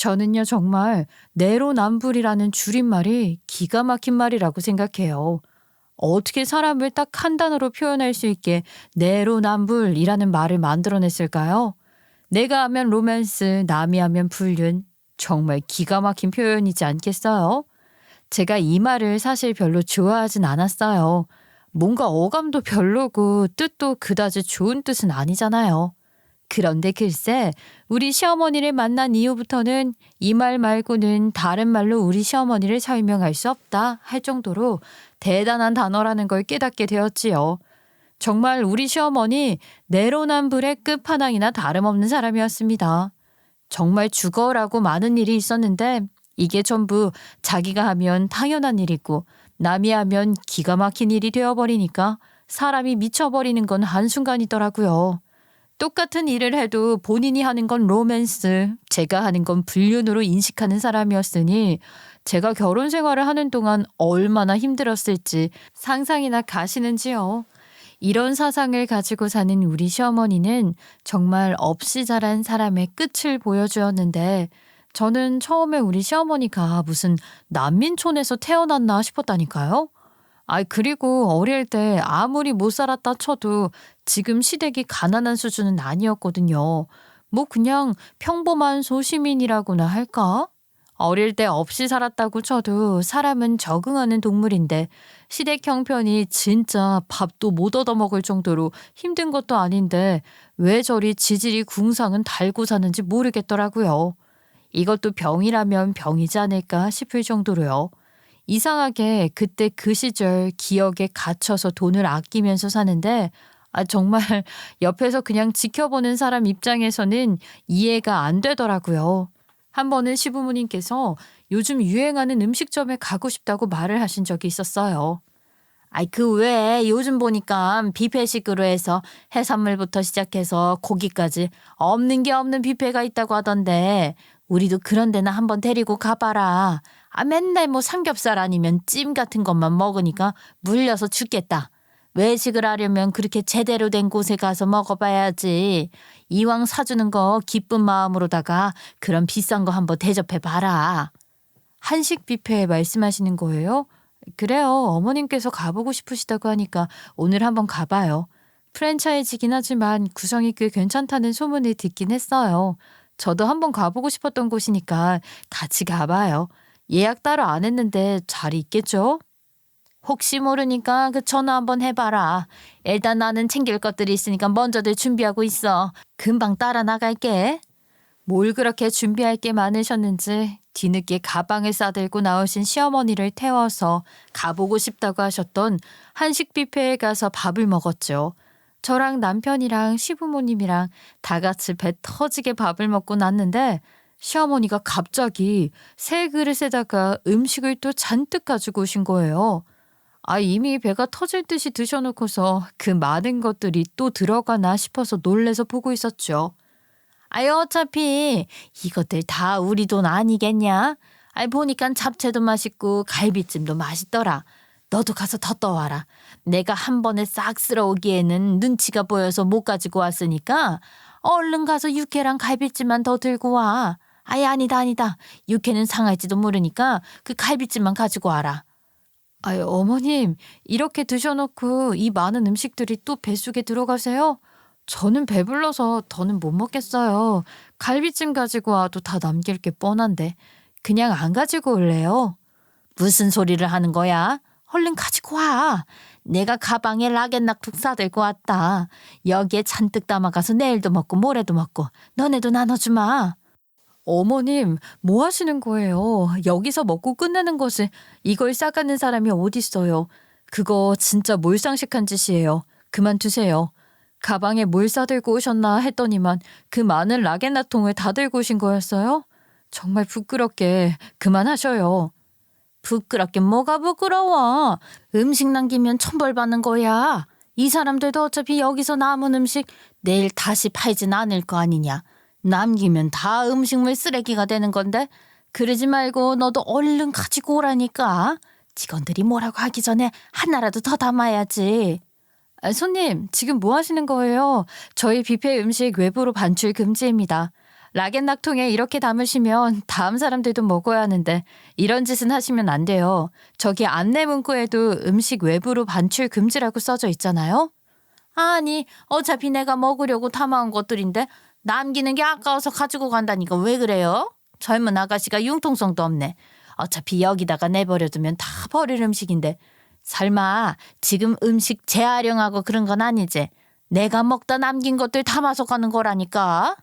저는요, 정말 내로남불이라는 줄임말이 기가 막힌 말이라고 생각해요. 어떻게 사람을 딱 한 단어로 표현할 수 있게 내로남불이라는 말을 만들어냈을까요? 내가 하면 로맨스, 남이 하면 불륜. 정말 기가 막힌 표현이지 않겠어요? 제가 이 말을 사실 별로 좋아하진 않았어요. 뭔가 어감도 별로고 뜻도 그다지 좋은 뜻은 아니잖아요. 그런데 글쎄, 우리 시어머니를 만난 이후부터는 이 말 말고는 다른 말로 우리 시어머니를 설명할 수 없다 할 정도로 대단한 단어라는 걸 깨닫게 되었지요. 정말 우리 시어머니 내로남불의 끝판왕이나 다름없는 사람이었습니다. 정말 죽어라고 많은 일이 있었는데 이게 전부 자기가 하면 당연한 일이고 남이 하면 기가 막힌 일이 되어버리니까 사람이 미쳐버리는 건 한순간이더라고요. 똑같은 일을 해도 본인이 하는 건 로맨스, 제가 하는 건 불륜으로 인식하는 사람이었으니 제가 결혼 생활을 하는 동안 얼마나 힘들었을지 상상이나 가시는지요. 이런 사상을 가지고 사는 우리 시어머니는 정말 없이 자란 사람의 끝을 보여주었는데 저는 처음에 우리 시어머니가 무슨 난민촌에서 태어났나 싶었다니까요. 그리고 어릴 때 아무리 못 살았다 쳐도 지금 시댁이 가난한 수준은 아니었거든요. 뭐 그냥 평범한 소시민이라고나 할까? 어릴 때 없이 살았다고 쳐도 사람은 적응하는 동물인데 시댁 형편이 진짜 밥도 못 얻어먹을 정도로 힘든 것도 아닌데 왜 저리 지질이 궁상은 달고 사는지 모르겠더라고요. 이것도 병이라면 병이지 않을까 싶을 정도로요. 이상하게 그때 그 시절 기억에 갇혀서 돈을 아끼면서 사는데 정말 옆에서 그냥 지켜보는 사람 입장에서는 이해가 안 되더라고요. 한 번은 시부모님께서 요즘 유행하는 음식점에 가고 싶다고 말을 하신 적이 있었어요. 그 외에 요즘 보니까 뷔페식으로 해서 해산물부터 시작해서 고기까지 없는 게 없는 뷔페가 있다고 하던데 우리도 그런 데나 한번 데리고 가봐라. 맨날 뭐 삼겹살 아니면 찜 같은 것만 먹으니까 물려서 죽겠다. 외식을 하려면 그렇게 제대로 된 곳에 가서 먹어봐야지. 이왕 사주는 거 기쁜 마음으로다가 그런 비싼 거 한번 대접해봐라. 한식 뷔페 말씀하시는 거예요? 그래요. 어머님께서 가보고 싶으시다고 하니까 오늘 한번 가봐요. 프랜차이즈긴 하지만 구성이 꽤 괜찮다는 소문을 듣긴 했어요. 저도 한번 가보고 싶었던 곳이니까 같이 가봐요. 예약 따로 안 했는데 자리 있겠죠? 혹시 모르니까 그 전화 한번 해봐라. 일단 나는 챙길 것들이 있으니까 먼저들 준비하고 있어. 금방 따라 나갈게. 뭘 그렇게 준비할 게 많으셨는지 뒤늦게 가방을 싸들고 나오신 시어머니를 태워서 가보고 싶다고 하셨던 한식 뷔페에 가서 밥을 먹었죠. 저랑 남편이랑 시부모님이랑 다 같이 배 터지게 밥을 먹고 났는데 시어머니가 갑자기 새 그릇에다가 음식을 또 잔뜩 가지고 오신 거예요. 이미 배가 터질 듯이 드셔놓고서 그 많은 것들이 또 들어가나 싶어서 놀래서 보고 있었죠. 어차피 이것들 다 우리 돈 아니겠냐? 보니까 잡채도 맛있고 갈비찜도 맛있더라. 너도 가서 더 떠와라. 내가 한 번에 싹 쓸어오기에는 눈치가 보여서 못 가지고 왔으니까 얼른 가서 육회랑 갈비찜만 더 들고 와. 아니다. 육회는 상할지도 모르니까 그 갈비찜만 가지고 와라. 어머님, 이렇게 드셔놓고 이 많은 음식들이 또 뱃속에 들어가세요? 저는 배불러서 더는 못 먹겠어요. 갈비찜 가지고 와도 다 남길 게 뻔한데 그냥 안 가지고 올래요? 무슨 소리를 하는 거야? 얼른 가지고 와. 내가 가방에 락앤락툭 싸들고 왔다. 여기에 잔뜩 담아가서 내일도 먹고 모레도 먹고 너네도 나눠주마. 어머님, 뭐 하시는 거예요? 여기서 먹고 끝내는 것을 이걸 싸가는 사람이 어딨어요. 그거 진짜 몰상식한 짓이에요. 그만두세요. 가방에 뭘 싸들고 오셨나 했더니만 그 많은 락앤락통을 다 들고 오신 거였어요? 정말 부끄럽게 그만하셔요. 부끄럽게 뭐가 부끄러워. 음식 남기면 천벌 받는 거야. 이 사람들도 어차피 여기서 남은 음식 내일 다시 팔진 않을 거 아니냐. 남기면 다 음식물 쓰레기가 되는 건데 그러지 말고 너도 얼른 가지고 오라니까. 직원들이 뭐라고 하기 전에 하나라도 더 담아야지. 손님, 지금 뭐 하시는 거예요? 저희 뷔페 음식 외부로 반출 금지입니다. 락앤락통에 이렇게 담으시면 다음 사람들도 먹어야 하는데 이런 짓은 하시면 안 돼요. 저기 안내 문구에도 음식 외부로 반출 금지라고 써져 있잖아요. 아니, 어차피 내가 먹으려고 담아온 것들인데 남기는 게 아까워서 가지고 간다니까 왜 그래요? 젊은 아가씨가 융통성도 없네. 어차피 여기다가 내버려두면 다 버릴 음식인데 설마 지금 음식 재활용하고 그런 건 아니지? 내가 먹다 남긴 것들 담아서 가는 거라니까.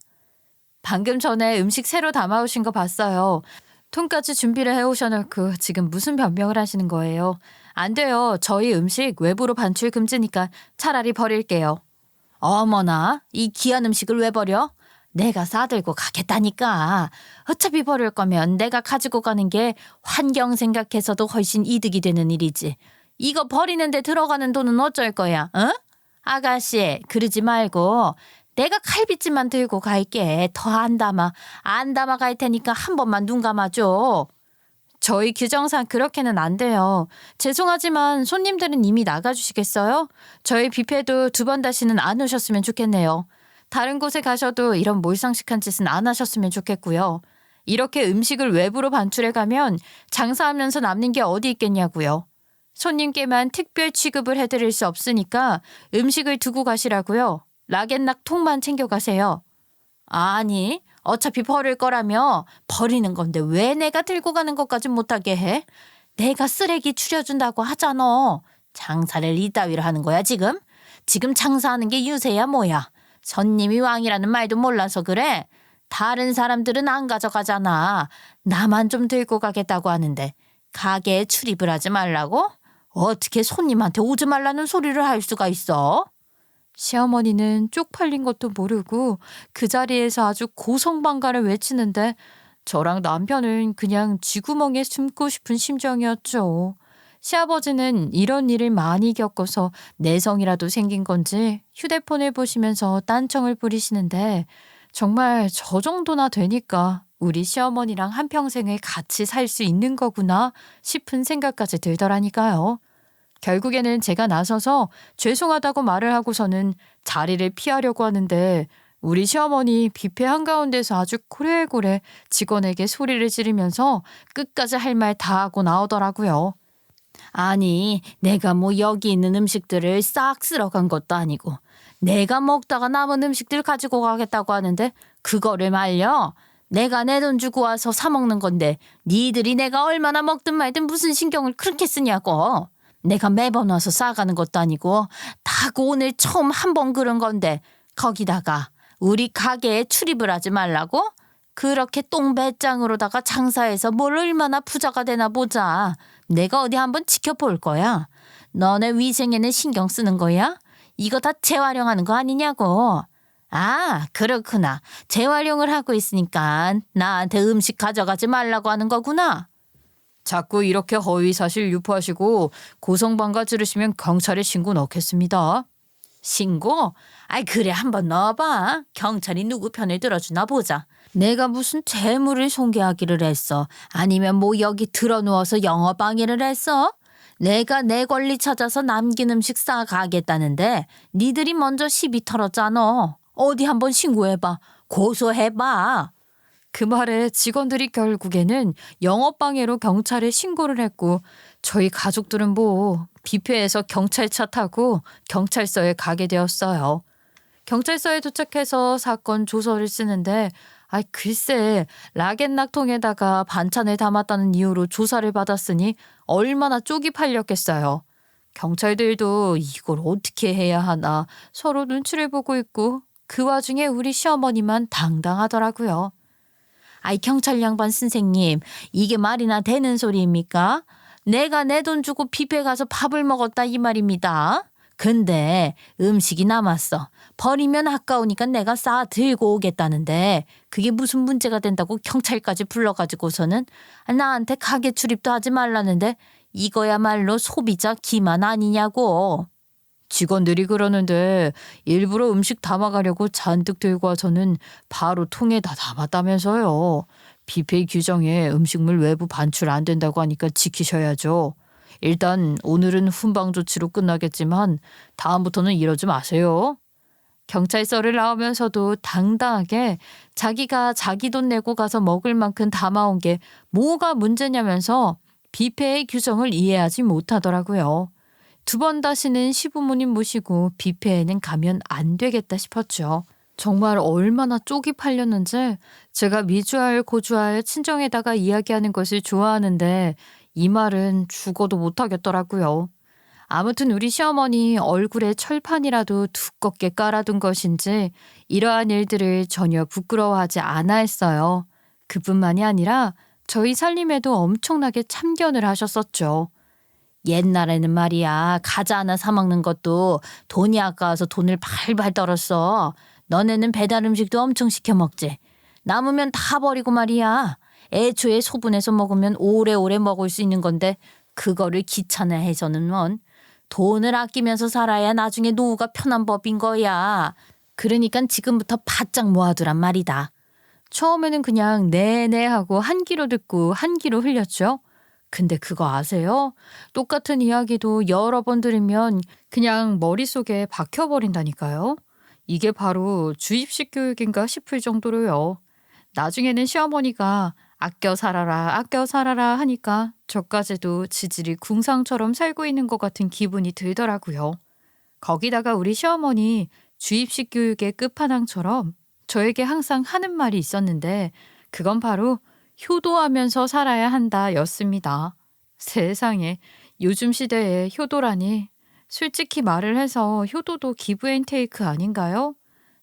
방금 전에 음식 새로 담아오신 거 봤어요. 통까지 준비를 해오셔놓고 지금 무슨 변명을 하시는 거예요? 안 돼요. 저희 음식 외부로 반출 금지니까 차라리 버릴게요. 어머나, 이 귀한 음식을 왜 버려? 내가 싸들고 가겠다니까. 어차피 버릴 거면 내가 가지고 가는 게 환경 생각해서도 훨씬 이득이 되는 일이지. 이거 버리는데 들어가는 돈은 어쩔 거야, 응? 아가씨, 그러지 말고 내가 칼빗질만 들고 갈게. 더 안 담아 갈 테니까 한 번만 눈 감아줘. 저희 규정상 그렇게는 안 돼요. 죄송하지만 손님들은 이미 나가주시겠어요? 저희 뷔페도 2번 다시는 안 오셨으면 좋겠네요. 다른 곳에 가셔도 이런 몰상식한 짓은 안 하셨으면 좋겠고요. 이렇게 음식을 외부로 반출해 가면 장사하면서 남는 게 어디 있겠냐고요. 손님께만 특별 취급을 해드릴 수 없으니까 음식을 두고 가시라고요. 락앤락 통만 챙겨가세요. 아니, 어차피 버릴 거라며 버리는 건데 왜 내가 들고 가는 것까진 못하게 해? 내가 쓰레기 줄여준다고 하잖아. 장사를 이따위로 하는 거야 지금? 지금 장사하는 게 유세야 뭐야? 손님이 왕이라는 말도 몰라서 그래? 다른 사람들은 안 가져가잖아. 나만 좀 들고 가겠다고 하는데 가게에 출입을 하지 말라고? 어떻게 손님한테 오지 말라는 소리를 할 수가 있어? 시어머니는 쪽팔린 것도 모르고 그 자리에서 아주 고성방가를 외치는데 저랑 남편은 그냥 쥐구멍에 숨고 싶은 심정이었죠. 시아버지는 이런 일을 많이 겪어서 내성이라도 생긴 건지 휴대폰을 보시면서 딴청을 부리시는데 정말 저 정도나 되니까 우리 시어머니랑 한평생을 같이 살 수 있는 거구나 싶은 생각까지 들더라니까요. 결국에는 제가 나서서 죄송하다고 말을 하고서는 자리를 피하려고 하는데 우리 시어머니 뷔페 한가운데서 아주 고래고래 직원에게 소리를 지르면서 끝까지 할 말 다 하고 나오더라고요. 아니, 내가 뭐 여기 있는 음식들을 싹 쓸어간 것도 아니고 내가 먹다가 남은 음식들 가지고 가겠다고 하는데 그거를 말려? 내가 내 돈 주고 와서 사 먹는 건데 니들이 내가 얼마나 먹든 말든 무슨 신경을 그렇게 쓰냐고. 내가 매번 와서 싸가는 것도 아니고 딱 오늘 처음 한 번 그런 건데 거기다가 우리 가게에 출입을 하지 말라고? 그렇게 똥배짱으로다가 장사해서 뭘 얼마나 부자가 되나 보자. 내가 어디 한번 지켜볼 거야. 너네 위생에는 신경 쓰는 거야? 이거 다 재활용하는 거 아니냐고. 아, 그렇구나. 재활용을 하고 있으니까 나한테 음식 가져가지 말라고 하는 거구나. 자꾸 이렇게 허위사실 유포하시고 고성방가 지르시면 경찰에 신고 넣겠습니다. 신고? 아이 그래 한번 넣어봐. 경찰이 누구 편을 들어주나 보자. 내가 무슨 재물을 손괴하기를 했어? 아니면 뭐 여기 들어누워서 영업방해를 했어? 내가 내 권리 찾아서 남긴 음식 싸가겠다는데 니들이 먼저 시비 털었잖아. 어디 한번 신고해봐. 고소해봐. 그 말에 직원들이 결국에는 영업방해로 경찰에 신고를 했고 저희 가족들은 뭐 뷔페에서 경찰차 타고 경찰서에 가게 되었어요. 경찰서에 도착해서 사건 조서를 쓰는데 글쎄 락앤락통에다가 반찬을 담았다는 이유로 조사를 받았으니 얼마나 쪽이 팔렸겠어요. 경찰들도 이걸 어떻게 해야 하나 서로 눈치를 보고 있고 그 와중에 우리 시어머니만 당당하더라고요. 경찰 양반 선생님, 이게 말이나 되는 소리입니까? 내가 내 돈 주고 뷔페 가서 밥을 먹었다 이 말입니다. 근데 음식이 남았어. 버리면 아까우니까 내가 싸 들고 오겠다는데 그게 무슨 문제가 된다고 경찰까지 불러가지고서는 나한테 가게 출입도 하지 말라는데 이거야말로 소비자 기만 아니냐고. 직원들이 그러는데 일부러 음식 담아가려고 잔뜩 들고 와서는 바로 통에다 담았다면서요. 뷔페 규정에 음식물 외부 반출 안 된다고 하니까 지키셔야죠. 일단 오늘은 훈방 조치로 끝나겠지만 다음부터는 이러지 마세요. 경찰서를 나오면서도 당당하게 자기가 자기 돈 내고 가서 먹을 만큼 담아온 게 뭐가 문제냐면서 뷔페의 규정을 이해하지 못하더라고요. 두 번 다시는 시부모님 모시고 뷔페에는 가면 안 되겠다 싶었죠. 정말 얼마나 쪽이 팔렸는지 제가 미주알 고주알 친정에다가 이야기하는 것을 좋아하는데 이 말은 죽어도 못하겠더라고요. 아무튼 우리 시어머니 얼굴에 철판이라도 두껍게 깔아둔 것인지 이러한 일들을 전혀 부끄러워하지 않아 했어요. 그뿐만이 아니라 저희 살림에도 엄청나게 참견을 하셨었죠. 옛날에는 말이야, 과자 하나 사 먹는 것도 돈이 아까워서 돈을 발발 떨었어. 너네는 배달 음식도 엄청 시켜 먹지. 남으면 다 버리고 말이야. 애초에 소분해서 먹으면 오래오래 먹을 수 있는 건데 그거를 귀찮아해서는 뭔. 돈을 아끼면서 살아야 나중에 노후가 편한 법인 거야. 그러니까 지금부터 바짝 모아두란 말이다. 처음에는 그냥 네네 하고 한 귀로 듣고 한 귀로 흘렸죠. 근데 그거 아세요? 똑같은 이야기도 여러 번 들으면 그냥 머릿속에 박혀버린다니까요. 이게 바로 주입식 교육인가 싶을 정도로요. 나중에는 시어머니가 아껴 살아라 하니까 저까지도 지질이 궁상처럼 살고 있는 것 같은 기분이 들더라고요. 거기다가 우리 시어머니 주입식 교육의 끝판왕처럼 저에게 항상 하는 말이 있었는데 그건 바로 효도하면서 살아야 한다 였습니다. 세상에 요즘 시대에 효도라니 솔직히 말을 해서 효도도 기브앤테이크 아닌가요?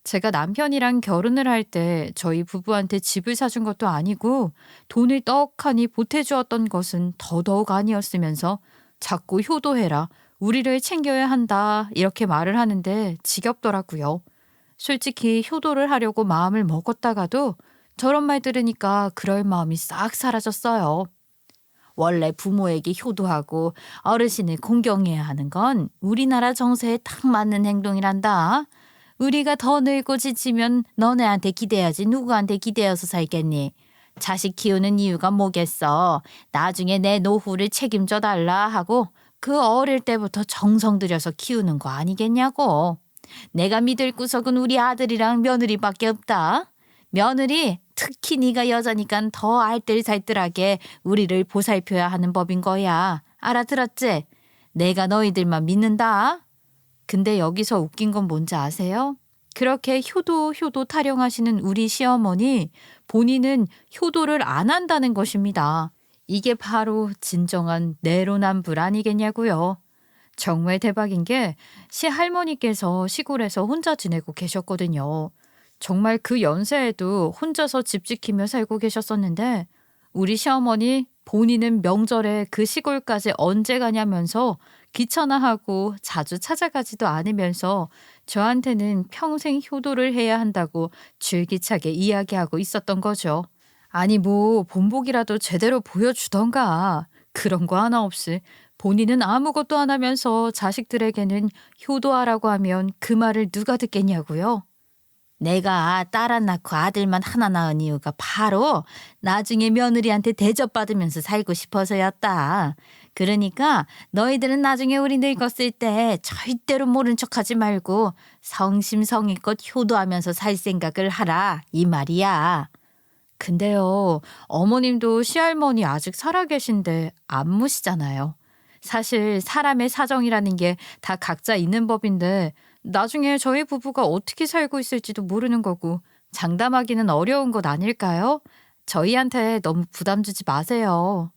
제가 남편이랑 결혼을 할 때 저희 부부한테 집을 사준 것도 아니고 돈을 떡하니 보태주었던 것은 더더욱 아니었으면서 자꾸 효도해라, 우리를 챙겨야 한다 이렇게 말을 하는데 지겹더라고요. 솔직히 효도를 하려고 마음을 먹었다가도 저런 말 들으니까 그럴 마음이 싹 사라졌어요. 원래 부모에게 효도하고 어르신을 공경해야 하는 건 우리나라 정서에 딱 맞는 행동이란다. 우리가 더 늙고 지치면 너네한테 기대야지 누구한테 기대어서 살겠니? 자식 키우는 이유가 뭐겠어. 나중에 내 노후를 책임져 달라 하고 그 어릴 때부터 정성 들여서 키우는 거 아니겠냐고. 내가 믿을 구석은 우리 아들이랑 며느리밖에 없다. 며느리, 특히 네가 여자니까 더 알뜰살뜰하게 우리를 보살펴야 하는 법인 거야. 알아들었지? 내가 너희들만 믿는다. 근데 여기서 웃긴 건 뭔지 아세요? 그렇게 효도 타령하시는 우리 시어머니, 본인은 효도를 안 한다는 것입니다. 이게 바로 진정한 내로남불 아니겠냐고요. 정말 대박인 게 시할머니께서 시골에서 혼자 지내고 계셨거든요. 정말 그 연세에도 혼자서 집 지키며 살고 계셨었는데 우리 시어머니 본인은 명절에 그 시골까지 언제 가냐면서 귀찮아하고 자주 찾아가지도 않으면서 저한테는 평생 효도를 해야 한다고 줄기차게 이야기하고 있었던 거죠. 아니 뭐 본복이라도 제대로 보여주던가. 그런 거 하나 없이 본인은 아무것도 안 하면서 자식들에게는 효도하라고 하면 그 말을 누가 듣겠냐고요. 내가 딸 안 낳고 아들만 하나 낳은 이유가 바로 나중에 며느리한테 대접받으면서 살고 싶어서였다. 그러니까 너희들은 나중에 우리 늙었을 때 절대로 모른 척하지 말고 성심성의껏 효도하면서 살 생각을 하라 이 말이야. 근데요, 어머님도 시할머니 아직 살아계신데 안 모시잖아요. 사실 사람의 사정이라는 게 다 각자 있는 법인데 나중에 저희 부부가 어떻게 살고 있을지도 모르는 거고 장담하기는 어려운 것 아닐까요? 저희한테 너무 부담 주지 마세요.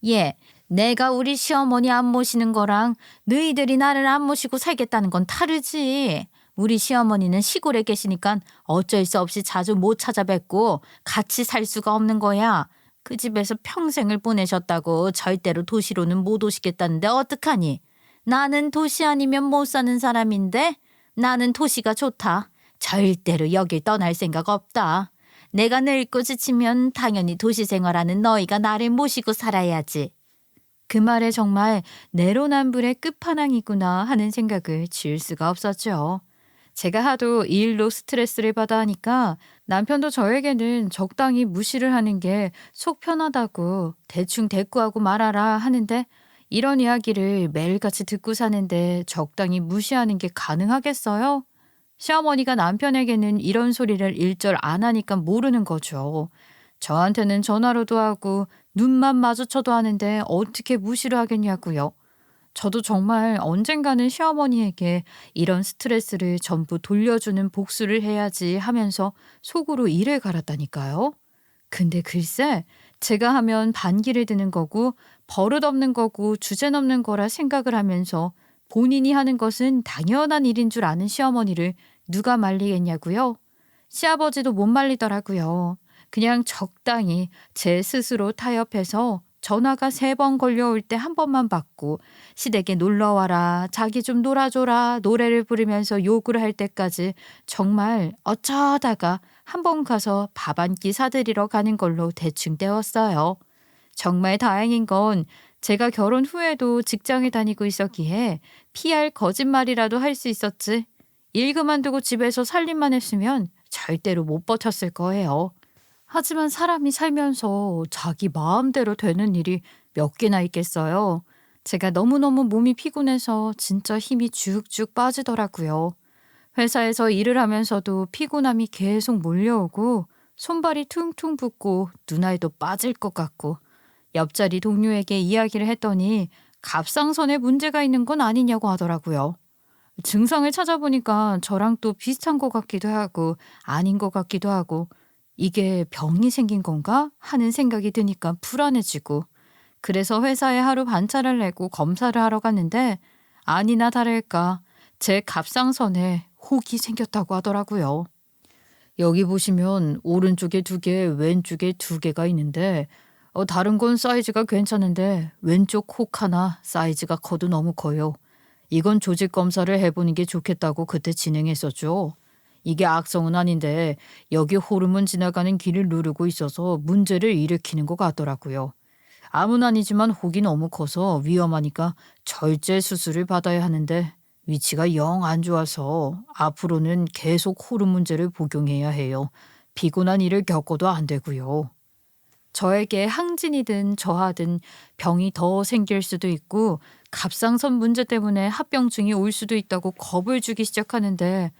예, 내가 우리 시어머니 안 모시는 거랑 너희들이 나를 안 모시고 살겠다는 건 다르지. 우리 시어머니는 시골에 계시니까 어쩔 수 없이 자주 못 찾아뵙고 같이 살 수가 없는 거야. 그 집에서 평생을 보내셨다고 절대로 도시로는 못 오시겠다는데 어떡하니? 나는 도시 아니면 못 사는 사람인데 나는 도시가 좋다. 절대로 여길 떠날 생각 없다. 내가 늙고 지치면 당연히 도시 생활하는 너희가 나를 모시고 살아야지. 그 말에 정말 내로남불의 끝판왕이구나 하는 생각을 지을 수가 없었죠. 제가 하도 이 일로 스트레스를 받아 하니까 남편도 저에게는 적당히 무시를 하는 게 속 편하다고 대충 대꾸하고 말아라 하는데 이런 이야기를 매일같이 듣고 사는데 적당히 무시하는 게 가능하겠어요? 시어머니가 남편에게는 이런 소리를 일절 안 하니까 모르는 거죠. 저한테는 전화로도 하고 눈만 마주쳐도 하는데 어떻게 무시를 하겠냐고요. 저도 정말 언젠가는 시어머니에게 이런 스트레스를 전부 돌려주는 복수를 해야지 하면서 속으로 이를 갈았다니까요. 근데 글쎄, 제가 하면 반기를 드는 거고 버릇없는 거고 주제넘는 거라 생각을 하면서 본인이 하는 것은 당연한 일인 줄 아는 시어머니를 누가 말리겠냐고요? 시아버지도 못 말리더라고요. 그냥 적당히 제 스스로 타협해서 전화가 3번 걸려올 때 한 번만 받고 시댁에 놀러와라, 자기 좀 놀아줘라 노래를 부르면서 욕을 할 때까지 정말 어쩌다가 한 번 가서 밥 한 끼 사드리러 가는 걸로 대충 때웠어요. 정말 다행인 건 제가 결혼 후에도 직장에 다니고 있었기에 피할 거짓말이라도 할 수 있었지. 일 그만두고 집에서 살림만 했으면 절대로 못 버텼을 거예요. 하지만 사람이 살면서 자기 마음대로 되는 일이 몇 개나 있겠어요. 제가 너무너무 몸이 피곤해서 진짜 힘이 쭉쭉 빠지더라고요. 회사에서 일을 하면서도 피곤함이 계속 몰려오고 손발이 퉁퉁 붓고 눈알도 빠질 것 같고 옆자리 동료에게 이야기를 했더니 갑상선에 문제가 있는 건 아니냐고 하더라고요. 증상을 찾아보니까 저랑 또 비슷한 것 같기도 하고 아닌 것 같기도 하고 이게 병이 생긴 건가 하는 생각이 드니까 불안해지고 그래서 회사에 하루 반차를 내고 검사를 하러 갔는데 아니나 다를까 제 갑상선에 혹이 생겼다고 하더라고요. 여기 보시면 오른쪽에 2개, 왼쪽에 2개가 있는데 다른 건 사이즈가 괜찮은데 왼쪽 혹 하나 사이즈가 커도 너무 커요. 이건 조직 검사를 해보는 게 좋겠다고 그때 진행했었죠. 이게 악성은 아닌데 여기 호르몬 지나가는 길을 누르고 있어서 문제를 일으키는 것 같더라고요. 암은 아니지만 혹이 너무 커서 위험하니까 절제 수술을 받아야 하는데 위치가 영 안 좋아서 앞으로는 계속 호르몬 문제를 복용해야 해요. 피곤한 일을 겪어도 안 되고요. 저에게 항진이든 저하든 병이 더 생길 수도 있고 갑상선 문제 때문에 합병증이 올 수도 있다고 겁을 주기 시작하는데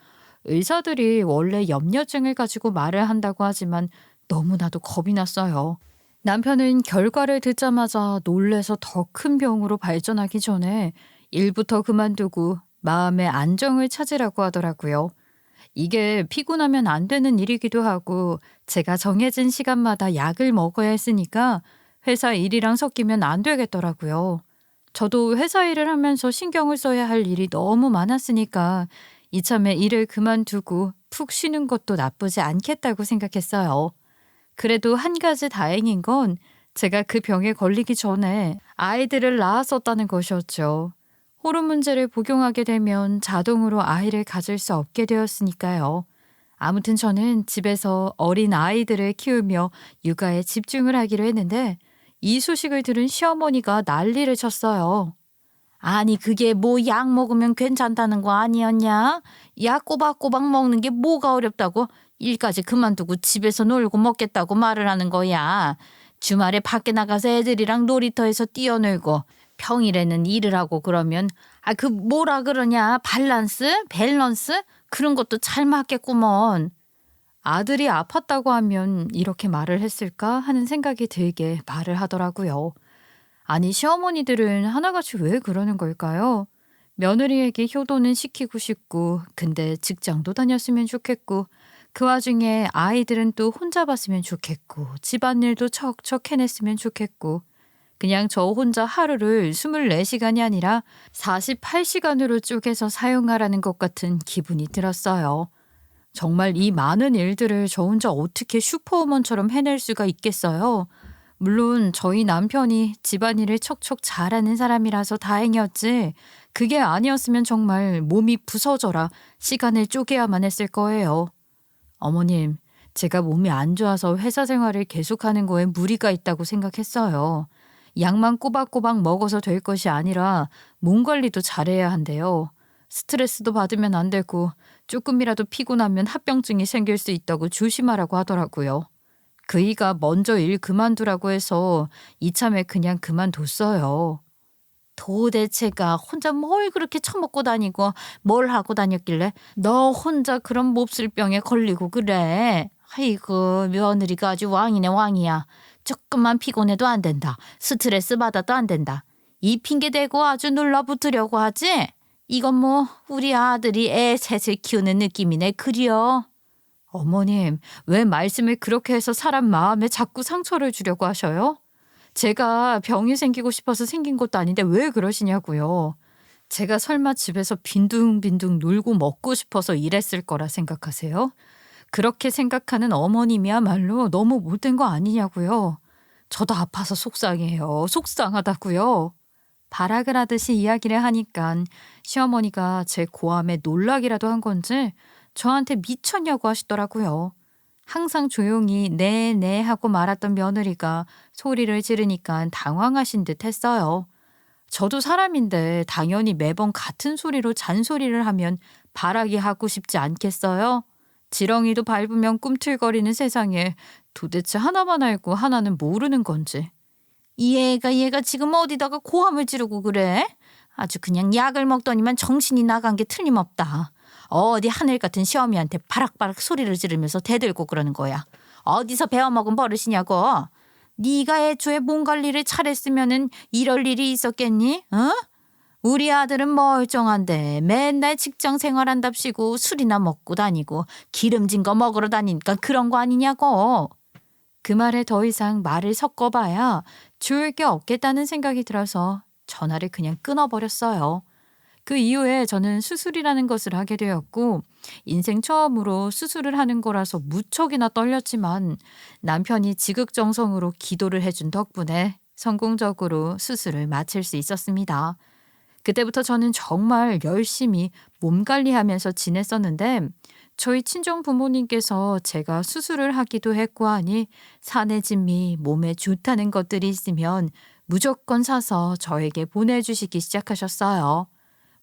의사들이 원래 염려증을 가지고 말을 한다고 하지만 너무나도 겁이 났어요. 남편은 결과를 듣자마자 놀래서 더 큰 병으로 발전하기 전에 일부터 그만두고 마음의 안정을 찾으라고 하더라고요. 이게 피곤하면 안 되는 일이기도 하고 제가 정해진 시간마다 약을 먹어야 했으니까 회사 일이랑 섞이면 안 되겠더라고요. 저도 회사 일을 하면서 신경을 써야 할 일이 너무 많았으니까 이참에 일을 그만두고 푹 쉬는 것도 나쁘지 않겠다고 생각했어요. 그래도 한 가지 다행인 건 제가 그 병에 걸리기 전에 아이들을 낳았었다는 것이었죠. 호르몬 문제를 복용하게 되면 자동으로 아이를 가질 수 없게 되었으니까요. 아무튼 저는 집에서 어린 아이들을 키우며 육아에 집중을 하기로 했는데 이 소식을 들은 시어머니가 난리를 쳤어요. 아니 그게 뭐 약 먹으면 괜찮다는 거 아니었냐? 약 꼬박꼬박 먹는 게 뭐가 어렵다고 일까지 그만두고 집에서 놀고 먹겠다고 말을 하는 거야. 주말에 밖에 나가서 애들이랑 놀이터에서 뛰어놀고 평일에는 일을 하고 그러면 그 뭐라 그러냐 밸런스? 밸런스? 그런 것도 잘 맞겠구먼. 아들이 아팠다고 하면 이렇게 말을 했을까 하는 생각이 들게 말을 하더라고요. 아니 시어머니들은 하나같이 왜 그러는 걸까요? 며느리에게 효도는 시키고 싶고 근데 직장도 다녔으면 좋겠고 그 와중에 아이들은 또 혼자 봤으면 좋겠고 집안일도 척척 해냈으면 좋겠고 그냥 저 혼자 하루를 24시간이 아니라 48시간으로 쪼개서 사용하라는 것 같은 기분이 들었어요. 정말 이 많은 일들을 저 혼자 어떻게 슈퍼우먼처럼 해낼 수가 있겠어요? 물론 저희 남편이 집안일을 척척 잘하는 사람이라서 다행이었지 그게 아니었으면 정말 몸이 부서져라 시간을 쪼개야만 했을 거예요. 어머님, 제가 몸이 안 좋아서 회사 생활을 계속하는 거에 무리가 있다고 생각했어요. 약만 꼬박꼬박 먹어서 될 것이 아니라 몸 관리도 잘해야 한대요. 스트레스도 받으면 안 되고 조금이라도 피곤하면 합병증이 생길 수 있다고 조심하라고 하더라고요. 그이가 먼저 일 그만두라고 해서 이참에 그냥 그만뒀어요. 도대체가 혼자 뭘 그렇게 처먹고 다니고 뭘 하고 다녔길래 너 혼자 그런 몹쓸병에 걸리고 그래. 아이고 며느리가 아주 왕이네 왕이야. 조금만 피곤해도 안 된다. 스트레스 받아도 안 된다. 이 핑계 대고 아주 눌러붙으려고 하지? 이건 뭐 우리 아들이 애 셋을 키우는 느낌이네 그려. 어머님, 왜 말씀을 그렇게 해서 사람 마음에 자꾸 상처를 주려고 하셔요? 제가 병이 생기고 싶어서 생긴 것도 아닌데 왜 그러시냐고요. 제가 설마 집에서 빈둥빈둥 놀고 먹고 싶어서 이랬을 거라 생각하세요? 그렇게 생각하는 어머님이야말로 너무 못된 거 아니냐고요. 저도 아파서 속상해요. 속상하다고요. 발악을 하듯이 이야기를 하니까 시어머니가 제 고함에 놀라기라도 한 건지 저한테 미쳤냐고 하시더라고요. 항상 조용히 네네 하고 말았던 며느리가 소리를 지르니까 당황하신 듯 했어요. 저도 사람인데 당연히 매번 같은 소리로 잔소리를 하면 발악이 하고 싶지 않겠어요? 지렁이도 밟으면 꿈틀거리는 세상에 도대체 하나만 알고 하나는 모르는 건지. 얘가 지금 어디다가 고함을 지르고 그래? 아주 그냥 약을 먹더니만 정신이 나간 게 틀림없다. 어디 하늘 같은 시어미한테 바락바락 소리를 지르면서 대들고 그러는 거야. 어디서 배워먹은 버릇이냐고. 네가 애초에 몸 관리를 잘했으면은 이럴 일이 있었겠니? 어? 우리 아들은 멀쩡한데 맨날 직장 생활한답시고 술이나 먹고 다니고 기름진 거 먹으러 다니니까 그런 거 아니냐고. 그 말에 더 이상 말을 섞어봐야 좋을 게 없겠다는 생각이 들어서 전화를 그냥 끊어버렸어요. 그 이후에 저는 수술이라는 것을 하게 되었고 인생 처음으로 수술을 하는 거라서 무척이나 떨렸지만 남편이 지극정성으로 기도를 해준 덕분에 성공적으로 수술을 마칠 수 있었습니다. 그때부터 저는 정말 열심히 몸 관리하면서 지냈었는데 저희 친정 부모님께서 제가 수술을 하기도 했고 하니 산의 진미 몸에 좋다는 것들이 있으면 무조건 사서 저에게 보내주시기 시작하셨어요.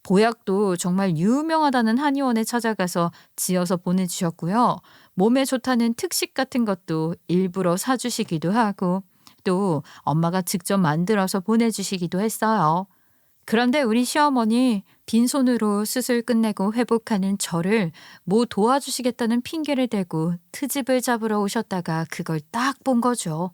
보약도 정말 유명하다는 한의원에 찾아가서 지어서 보내주셨고요. 몸에 좋다는 특식 같은 것도 일부러 사주시기도 하고 또 엄마가 직접 만들어서 보내주시기도 했어요. 그런데 우리 시어머니 빈손으로 수술 끝내고 회복하는 저를 뭐 도와주시겠다는 핑계를 대고 트집을 잡으러 오셨다가 그걸 딱 본 거죠.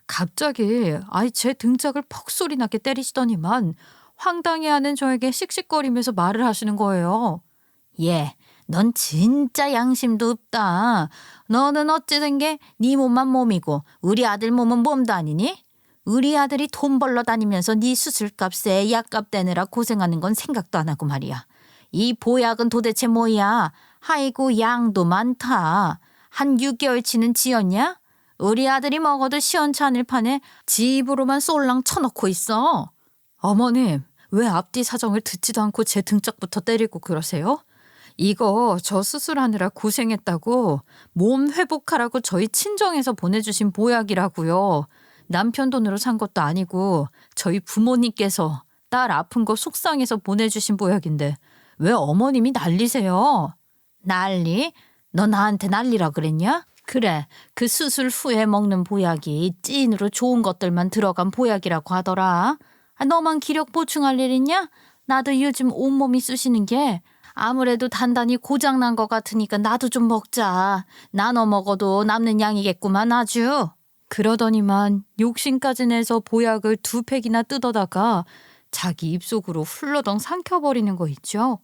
갑자기 제 등짝을 퍽 소리 나게 때리시더니만 황당해하는 저에게 씩씩거리면서 말을 하시는 거예요. 넌 진짜 양심도 없다. 너는 어찌 된 게 네 몸만 몸이고 우리 아들 몸은 몸도 아니니? 우리 아들이 돈 벌러 다니면서 네 수술값에 약값 대느라 고생하는 건 생각도 안 하고 말이야. 이 보약은 도대체 뭐야? 아이고 양도 많다. 한 6개월치는 지었냐? 우리 아들이 먹어도 시원찮을 판에 지 입으로만 쏠랑 쳐놓고 있어. 어머님, 왜 앞뒤 사정을 듣지도 않고 제 등짝부터 때리고 그러세요? 이거 저 수술하느라 고생했다고 몸 회복하라고 저희 친정에서 보내주신 보약이라고요. 남편 돈으로 산 것도 아니고 저희 부모님께서 딸 아픈 거 속상해서 보내주신 보약인데 왜 어머님이 난리세요? 난리? 너 나한테 난리라 그랬냐? 그래, 그 수술 후에 먹는 보약이 찐으로 좋은 것들만 들어간 보약이라고 하더라. 너만 기력 보충할 일 있냐? 나도 요즘 온몸이 쑤시는 게 아무래도 단단히 고장난 것 같으니까 나도 좀 먹자. 나눠 먹어도 남는 양이겠구만 아주. 그러더니만 욕심까지 내서 보약을 2팩이나 뜯어다가 자기 입속으로 훌러덩 삼켜버리는 거 있죠.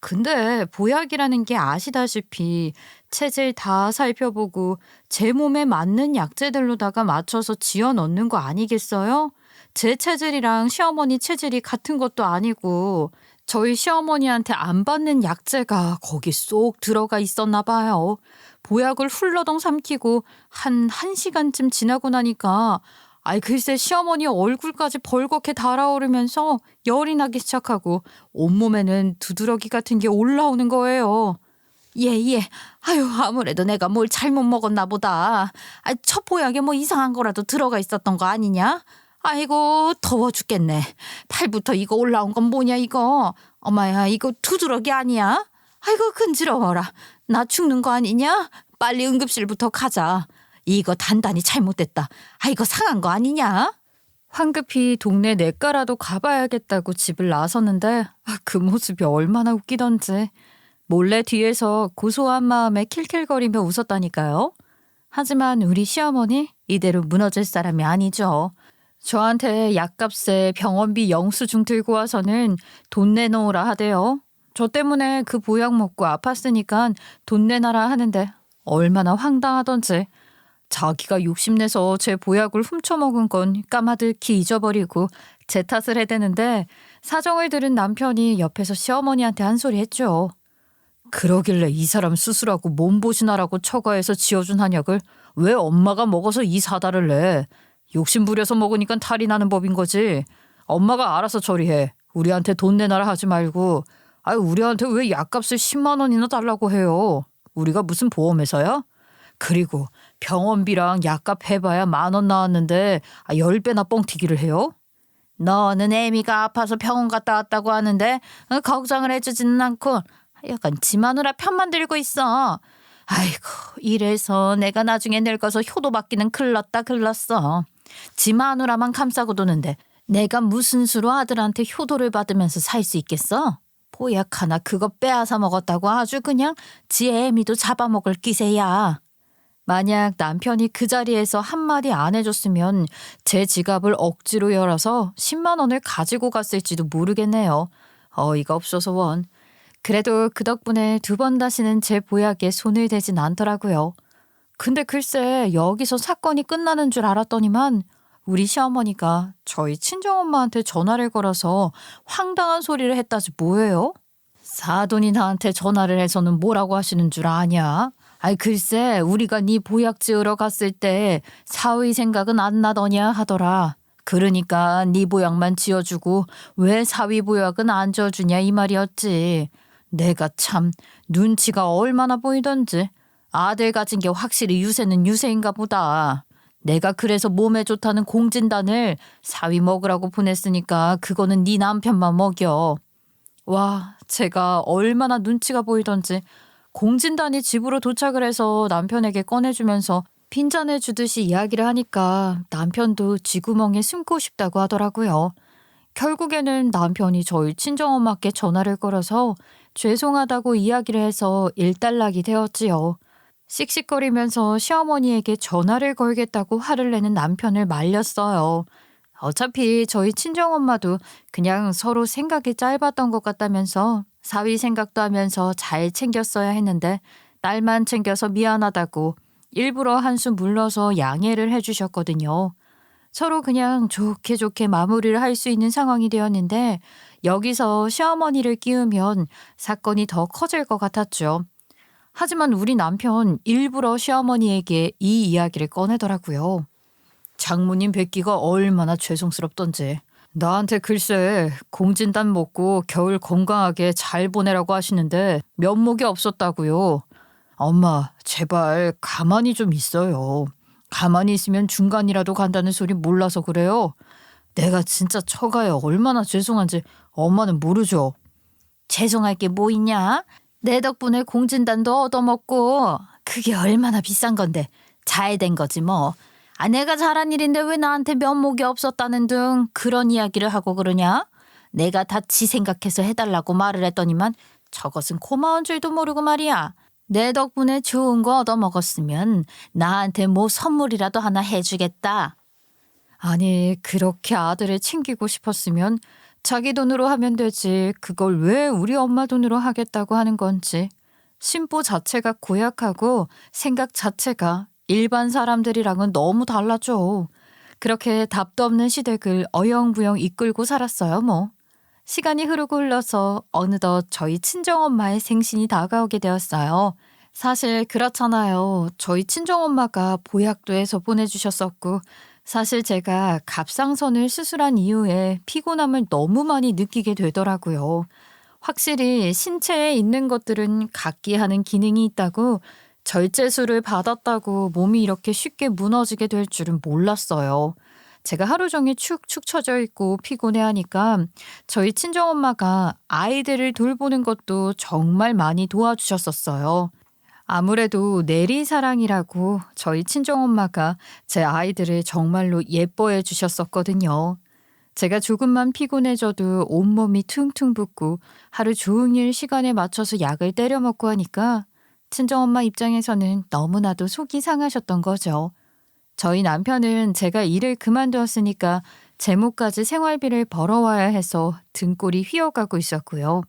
근데 보약이라는 게 아시다시피 체질 다 살펴보고 제 몸에 맞는 약재들로다가 맞춰서 지어 넣는 거 아니겠어요? 제 체질이랑 시어머니 체질이 같은 것도 아니고 저희 시어머니한테 안 받는 약재가 거기 쏙 들어가 있었나 봐요. 보약을 훌러덩 삼키고 한 1시간쯤 지나고 나니까 글쎄 시어머니 얼굴까지 벌겋게 달아오르면서 열이 나기 시작하고 온몸에는 두드러기 같은 게 올라오는 거예요. 아무래도 내가 뭘 잘못 먹었나 보다. 첫 보약에 뭐 이상한 거라도 들어가 있었던 거 아니냐? 아이고 더워 죽겠네. 팔부터 이거 올라온 건 뭐냐 이거. 엄마야 이거 두드러기 아니야? 아이고 근지러워라. 나 죽는 거 아니냐? 빨리 응급실부터 가자. 이거 단단히 잘못됐다. 이거 상한 거 아니냐? 황급히 동네 내과라도 가봐야겠다고 집을 나섰는데 그 모습이 얼마나 웃기던지 몰래 뒤에서 고소한 마음에 킬킬거리며 웃었다니까요. 하지만 우리 시어머니 이대로 무너질 사람이 아니죠. 저한테 약값에 병원비 영수증 들고 와서는 돈 내놓으라 하대요. 저 때문에 그 보약 먹고 아팠으니까 돈 내놔라 하는데 얼마나 황당하던지. 자기가 욕심내서 제 보약을 훔쳐먹은 건 까마득히 잊어버리고 제 탓을 해대는데 사정을 들은 남편이 옆에서 시어머니한테 한 소리 했죠. 그러길래 이 사람 수술하고 몸보신하라고 처가해서 지어준 한약을 왜 엄마가 먹어서 이 사달을 내. 욕심 부려서 먹으니까 탈이 나는 법인 거지. 엄마가 알아서 처리해. 우리한테 돈 내놔라 하지 말고. 아유, 우리한테 왜 약값을 10만 원이나 달라고 해요. 우리가 무슨 보험회사야? 그리고 병원비랑 약값 해봐야 10,000원 나왔는데 10배나 뻥튀기를 해요? 너는 애미가 아파서 병원 갔다 왔다고 하는데 걱정을 해주지는 않고 약간 지 마누라 편만 들고 있어. 아이고, 이래서 내가 나중에 늙어서 효도 받기는 글렀다 글렀어. 지 마누라만 감싸고 도는데 내가 무슨 수로 아들한테 효도를 받으면서 살 수 있겠어? 보약 하나 그거 빼앗아 먹었다고 아주 그냥 지 애미도 잡아먹을 기세야. 만약 남편이 그 자리에서 한마디 안 해줬으면 제 지갑을 억지로 열어서 10만 원을 가지고 갔을지도 모르겠네요. 어이가 없어서 원. 그래도 그 덕분에 2번 다시는 제 보약에 손을 대진 않더라고요. 근데 글쎄 여기서 사건이 끝나는 줄 알았더니만 우리 시어머니가 저희 친정엄마한테 전화를 걸어서 황당한 소리를 했다지 뭐예요? 사돈이 나한테 전화를 해서는 뭐라고 하시는 줄 아냐? 아이 글쎄 우리가 네 보약 지으러 갔을 때 사위 생각은 안 나더냐 하더라. 그러니까 네 보약만 지어주고 왜 사위 보약은 안 지어주냐 이 말이었지. 내가 참 눈치가 얼마나 보이던지. 아들 가진 게 확실히 유세는 유세인가 보다. 내가 그래서 몸에 좋다는 공진단을 사위 먹으라고 보냈으니까 그거는 네 남편만 먹여. 와, 제가 얼마나 눈치가 보이던지. 공진단이 집으로 도착을 해서 남편에게 꺼내주면서 빈잔을 주듯이 이야기를 하니까 남편도 쥐구멍에 숨고 싶다고 하더라고요. 결국에는 남편이 저희 친정엄마께 전화를 걸어서 죄송하다고 이야기를 해서 일단락이 되었지요. 씩씩거리면서 시어머니에게 전화를 걸겠다고 화를 내는 남편을 말렸어요. 어차피 저희 친정엄마도 그냥 서로 생각이 짧았던 것 같다면서 사위 생각도 하면서 잘 챙겼어야 했는데 딸만 챙겨서 미안하다고 일부러 한숨 물러서 양해를 해주셨거든요. 서로 그냥 좋게 좋게 마무리를 할 수 있는 상황이 되었는데 여기서 시어머니를 끼우면 사건이 더 커질 것 같았죠. 하지만 우리 남편 일부러 시어머니에게 이 이야기를 꺼내더라고요. 장모님 뵙기가 얼마나 죄송스럽던지. 나한테 글쎄 공진단 먹고 겨울 건강하게 잘 보내라고 하시는데 면목이 없었다고요. 엄마 제발 가만히 좀 있어요. 가만히 있으면 중간이라도 간다는 소리 몰라서 그래요. 내가 진짜 처가에 얼마나 죄송한지 엄마는 모르죠. 죄송할 게 뭐 있냐? 내 덕분에 공진단도 얻어먹고 그게 얼마나 비싼 건데 잘 된 거지 뭐. 내가 잘한 일인데 왜 나한테 면목이 없었다는 등 그런 이야기를 하고 그러냐? 내가 다 지 생각해서 해달라고 말을 했더니만 저것은 고마운 줄도 모르고 말이야. 내 덕분에 좋은 거 얻어먹었으면 나한테 뭐 선물이라도 하나 해주겠다. 아니 그렇게 아들을 챙기고 싶었으면 자기 돈으로 하면 되지 그걸 왜 우리 엄마 돈으로 하겠다고 하는 건지. 심보 자체가 고약하고 생각 자체가 일반 사람들이랑은 너무 달라져. 그렇게 답도 없는 시댁을 어영부영 이끌고 살았어요 뭐. 시간이 흐르고 흘러서 어느덧 저희 친정엄마의 생신이 다가오게 되었어요. 사실 그렇잖아요. 저희 친정엄마가 보약도 해서 보내주셨었고 사실 제가 갑상선을 수술한 이후에 피곤함을 너무 많이 느끼게 되더라고요. 확실히 신체에 있는 것들은 각기 하는 기능이 있다고 절제술을 받았다고 몸이 이렇게 쉽게 무너지게 될 줄은 몰랐어요. 제가 하루 종일 축축 처져 있고 피곤해하니까 저희 친정엄마가 아이들을 돌보는 것도 정말 많이 도와주셨었어요. 아무래도 내리사랑이라고 저희 친정엄마가 제 아이들을 정말로 예뻐해 주셨었거든요. 제가 조금만 피곤해져도 온몸이 퉁퉁 붓고 하루 종일 시간에 맞춰서 약을 때려 먹고 하니까 친정엄마 입장에서는 너무나도 속이 상하셨던 거죠. 저희 남편은 제가 일을 그만두었으니까 제모까지 생활비를 벌어와야 해서 등골이 휘어가고 있었고요.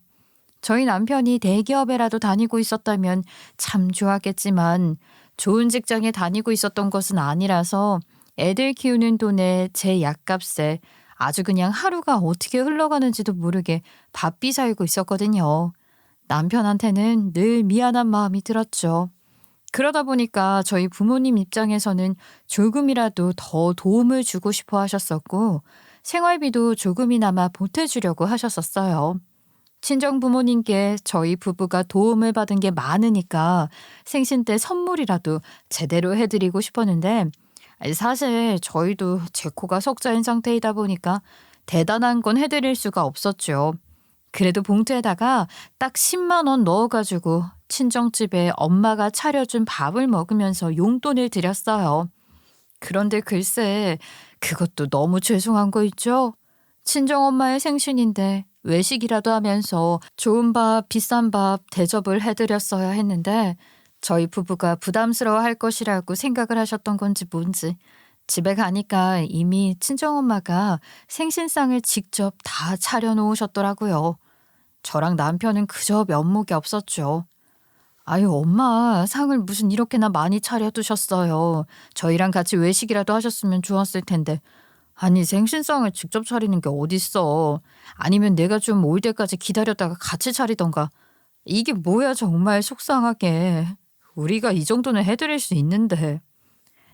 저희 남편이 대기업에라도 다니고 있었다면 참 좋았겠지만 좋은 직장에 다니고 있었던 것은 아니라서 애들 키우는 돈에 제 약값에 아주 그냥 하루가 어떻게 흘러가는지도 모르게 바삐 살고 있었거든요. 남편한테는 늘 미안한 마음이 들었죠. 그러다 보니까 저희 부모님 입장에서는 조금이라도 더 도움을 주고 싶어 하셨었고 생활비도 조금이나마 보태주려고 하셨었어요. 친정 부모님께 저희 부부가 도움을 받은 게 많으니까 생신 때 선물이라도 제대로 해드리고 싶었는데 아니, 사실 저희도 제 코가 석자인 상태이다 보니까 대단한 건 해드릴 수가 없었죠. 그래도 봉투에다가 딱 10만 원 넣어가지고 친정집에 엄마가 차려준 밥을 먹으면서 용돈을 드렸어요. 그런데 글쎄 그것도 너무 죄송한 거 있죠? 친정엄마의 생신인데 외식이라도 하면서 좋은 밥, 비싼 밥 대접을 해드렸어야 했는데 저희 부부가 부담스러워할 것이라고 생각을 하셨던 건지 뭔지 집에 가니까 이미 친정엄마가 생신상을 직접 다 차려놓으셨더라고요. 저랑 남편은 그저 면목이 없었죠. 아유, 엄마 상을 무슨 이렇게나 많이 차려두셨어요. 저희랑 같이 외식이라도 하셨으면 좋았을 텐데. 아니, 생신상을 직접 차리는 게 어딨어. 아니면 내가 좀 올 때까지 기다렸다가 같이 차리던가. 이게 뭐야 정말 속상하게. 우리가 이 정도는 해드릴 수 있는데.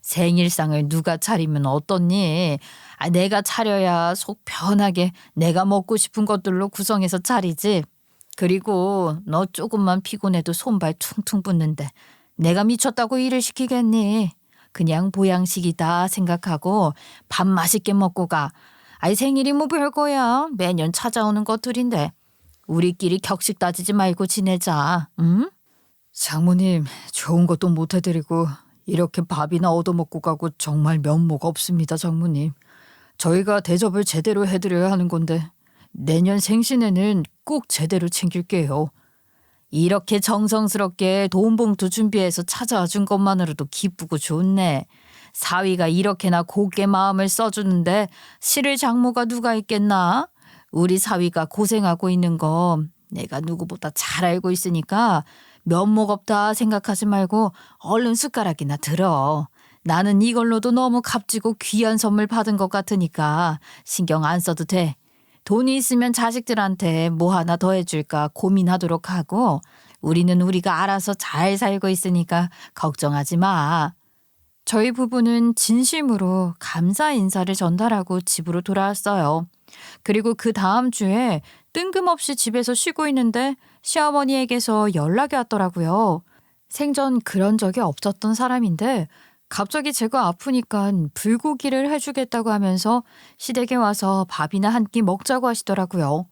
생일상을 누가 차리면 어떻니? 아, 내가 차려야 속 편하게 내가 먹고 싶은 것들로 구성해서 차리지. 그리고 너 조금만 피곤해도 손발 퉁퉁 붓는데 내가 미쳤다고 일을 시키겠니? 그냥 보양식이다 생각하고 밥 맛있게 먹고 가. 아이 생일이 뭐 별거야. 매년 찾아오는 것들인데. 우리끼리 격식 따지지 말고 지내자. 응? 장모님 좋은 것도 못 해드리고 이렇게 밥이나 얻어먹고 가고 정말 면목 없습니다, 장모님. 저희가 대접을 제대로 해드려야 하는 건데 내년 생신에는 꼭 제대로 챙길게요. 이렇게 정성스럽게 돈 봉투 준비해서 찾아와 준 것만으로도 기쁘고 좋네. 사위가 이렇게나 곱게 마음을 써주는데 싫을 장모가 누가 있겠나? 우리 사위가 고생하고 있는 거 내가 누구보다 잘 알고 있으니까 면목 없다 생각하지 말고 얼른 숟가락이나 들어. 나는 이걸로도 너무 값지고 귀한 선물 받은 것 같으니까 신경 안 써도 돼. 돈이 있으면 자식들한테 뭐 하나 더 해줄까 고민하도록 하고 우리는 우리가 알아서 잘 살고 있으니까 걱정하지 마. 저희 부부는 진심으로 감사 인사를 전달하고 집으로 돌아왔어요. 그리고 그 다음 주에 뜬금없이 집에서 쉬고 있는데 시어머니에게서 연락이 왔더라고요. 생전 그런 적이 없었던 사람인데 갑자기 제가 아프니까 불고기를 해주겠다고 하면서 시댁에 와서 밥이나 한 끼 먹자고 하시더라고요.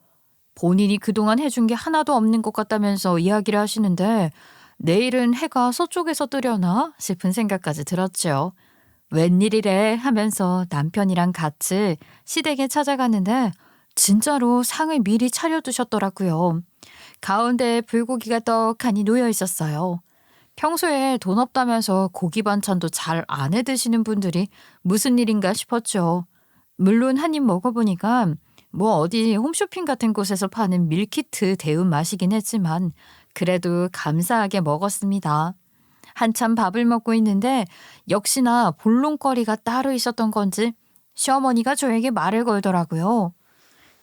본인이 그동안 해준 게 하나도 없는 것 같다면서 이야기를 하시는데 내일은 해가 서쪽에서 뜨려나 싶은 생각까지 들었죠. 웬일이래 하면서 남편이랑 같이 시댁에 찾아갔는데 진짜로 상을 미리 차려두셨더라고요. 가운데에 불고기가 떡하니 놓여 있었어요. 평소에 돈 없다면서 고기 반찬도 잘 안 해 드시는 분들이 무슨 일인가 싶었죠. 물론 한 입 먹어보니까 뭐 어디 홈쇼핑 같은 곳에서 파는 밀키트 데운 맛이긴 했지만 그래도 감사하게 먹었습니다. 한참 밥을 먹고 있는데 역시나 볼록거리가 따로 있었던 건지 시어머니가 저에게 말을 걸더라고요.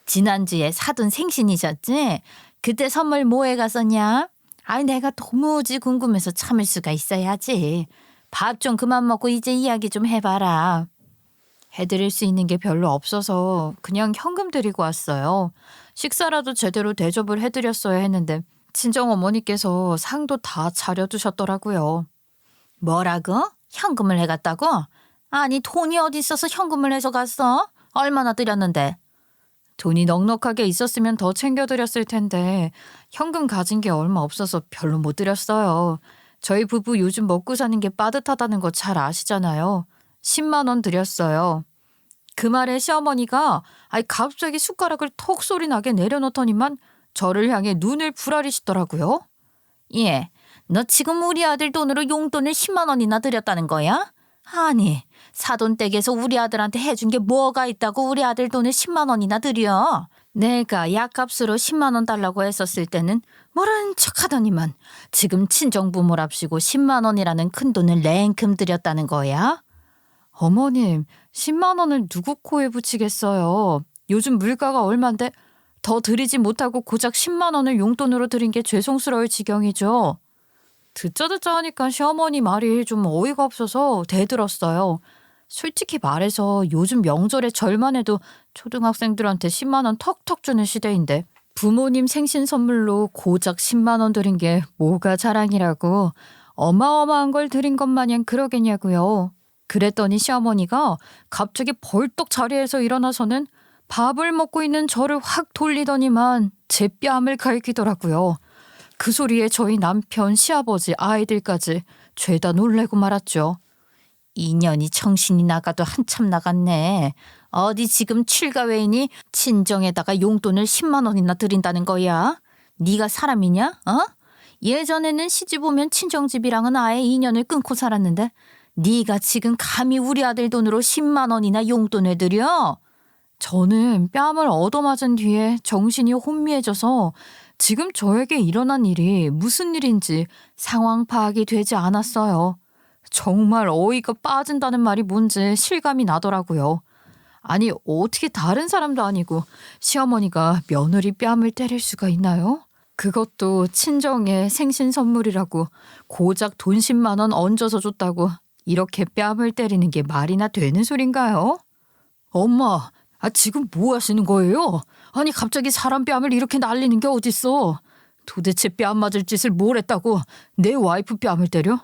지난주에 사돈 생신이셨지? 그때 선물 뭐 해갔었냐? 아니 내가 도무지 궁금해서 참을 수가 있어야지. 밥 좀 그만 먹고 이제 이야기 좀 해봐라. 해드릴 수 있는 게 별로 없어서 그냥 현금 드리고 왔어요. 식사라도 제대로 대접을 해드렸어야 했는데 친정어머니께서 상도 다 차려두셨더라고요. 뭐라고? 현금을 해갔다고? 아니 돈이 어디 있어서 현금을 해서 갔어? 얼마나 드렸는데? 돈이 넉넉하게 있었으면 더 챙겨드렸을 텐데 현금 가진 게 얼마 없어서 별로 못 드렸어요. 저희 부부 요즘 먹고 사는 게 빠듯하다는 거 잘 아시잖아요. 10만 원 드렸어요. 그 말에 시어머니가 갑자기 숟가락을 톡 소리 나게 내려놓더니만 저를 향해 눈을 부라리시더라고요. 예, 너 지금 우리 아들 돈으로 용돈을 10만 원이나 드렸다는 거야? 아니, 사돈댁에서 우리 아들한테 해준 게 뭐가 있다고 우리 아들 돈을 10만 원이나 드려? 내가 약값으로 10만 원 달라고 했었을 때는 모른 척하더니만 지금 친정부모랍시고 10만 원이라는 큰돈을 냉큼 드렸다는 거야? 어머님, 10만 원을 누구 코에 붙이겠어요. 요즘 물가가 얼만데 더 드리지 못하고 고작 10만 원을 용돈으로 드린 게 죄송스러울 지경이죠. 듣자 하니까 시어머니 말이 좀 어이가 없어서 대들었어요. 솔직히 말해서 요즘 명절에 절만 해도 초등학생들한테 10만 원 턱턱 주는 시대인데 부모님 생신 선물로 고작 10만 원 드린 게 뭐가 자랑이라고 어마어마한 걸 드린 것 마냥 그러겠냐고요. 그랬더니 시어머니가 갑자기 벌떡 자리에서 일어나서는 밥을 먹고 있는 저를 확 돌리더니만 제 뺨을 갈기더라고요. 그 소리에 저희 남편, 시아버지, 아이들까지 죄다 놀래고 말았죠. 인연이 정신이 나가도 한참 나갔네. 어디 지금 칠가외인이 친정에다가 용돈을 10만 원이나 드린다는 거야? 네가 사람이냐? 어? 예전에는 시집 오면 친정집이랑은 아예 인연을 끊고 살았는데 네가 지금 감히 우리 아들 돈으로 10만 원이나 용돈을 드려? 저는 뺨을 얻어맞은 뒤에 정신이 혼미해져서 지금 저에게 일어난 일이 무슨 일인지 상황 파악이 되지 않았어요. 정말 어이가 빠진다는 말이 뭔지 실감이 나더라고요. 아니, 어떻게 다른 사람도 아니고 시어머니가 며느리 뺨을 때릴 수가 있나요? 그것도 친정의 생신 선물이라고 고작 돈 10만 원 얹어서 줬다고 이렇게 뺨을 때리는 게 말이나 되는 소린가요? 엄마, 지금 뭐 하시는 거예요? 아니, 갑자기 사람 뺨을 이렇게 날리는 게 어딨어? 도대체 뺨 맞을 짓을 뭘 했다고 내 와이프 뺨을 때려?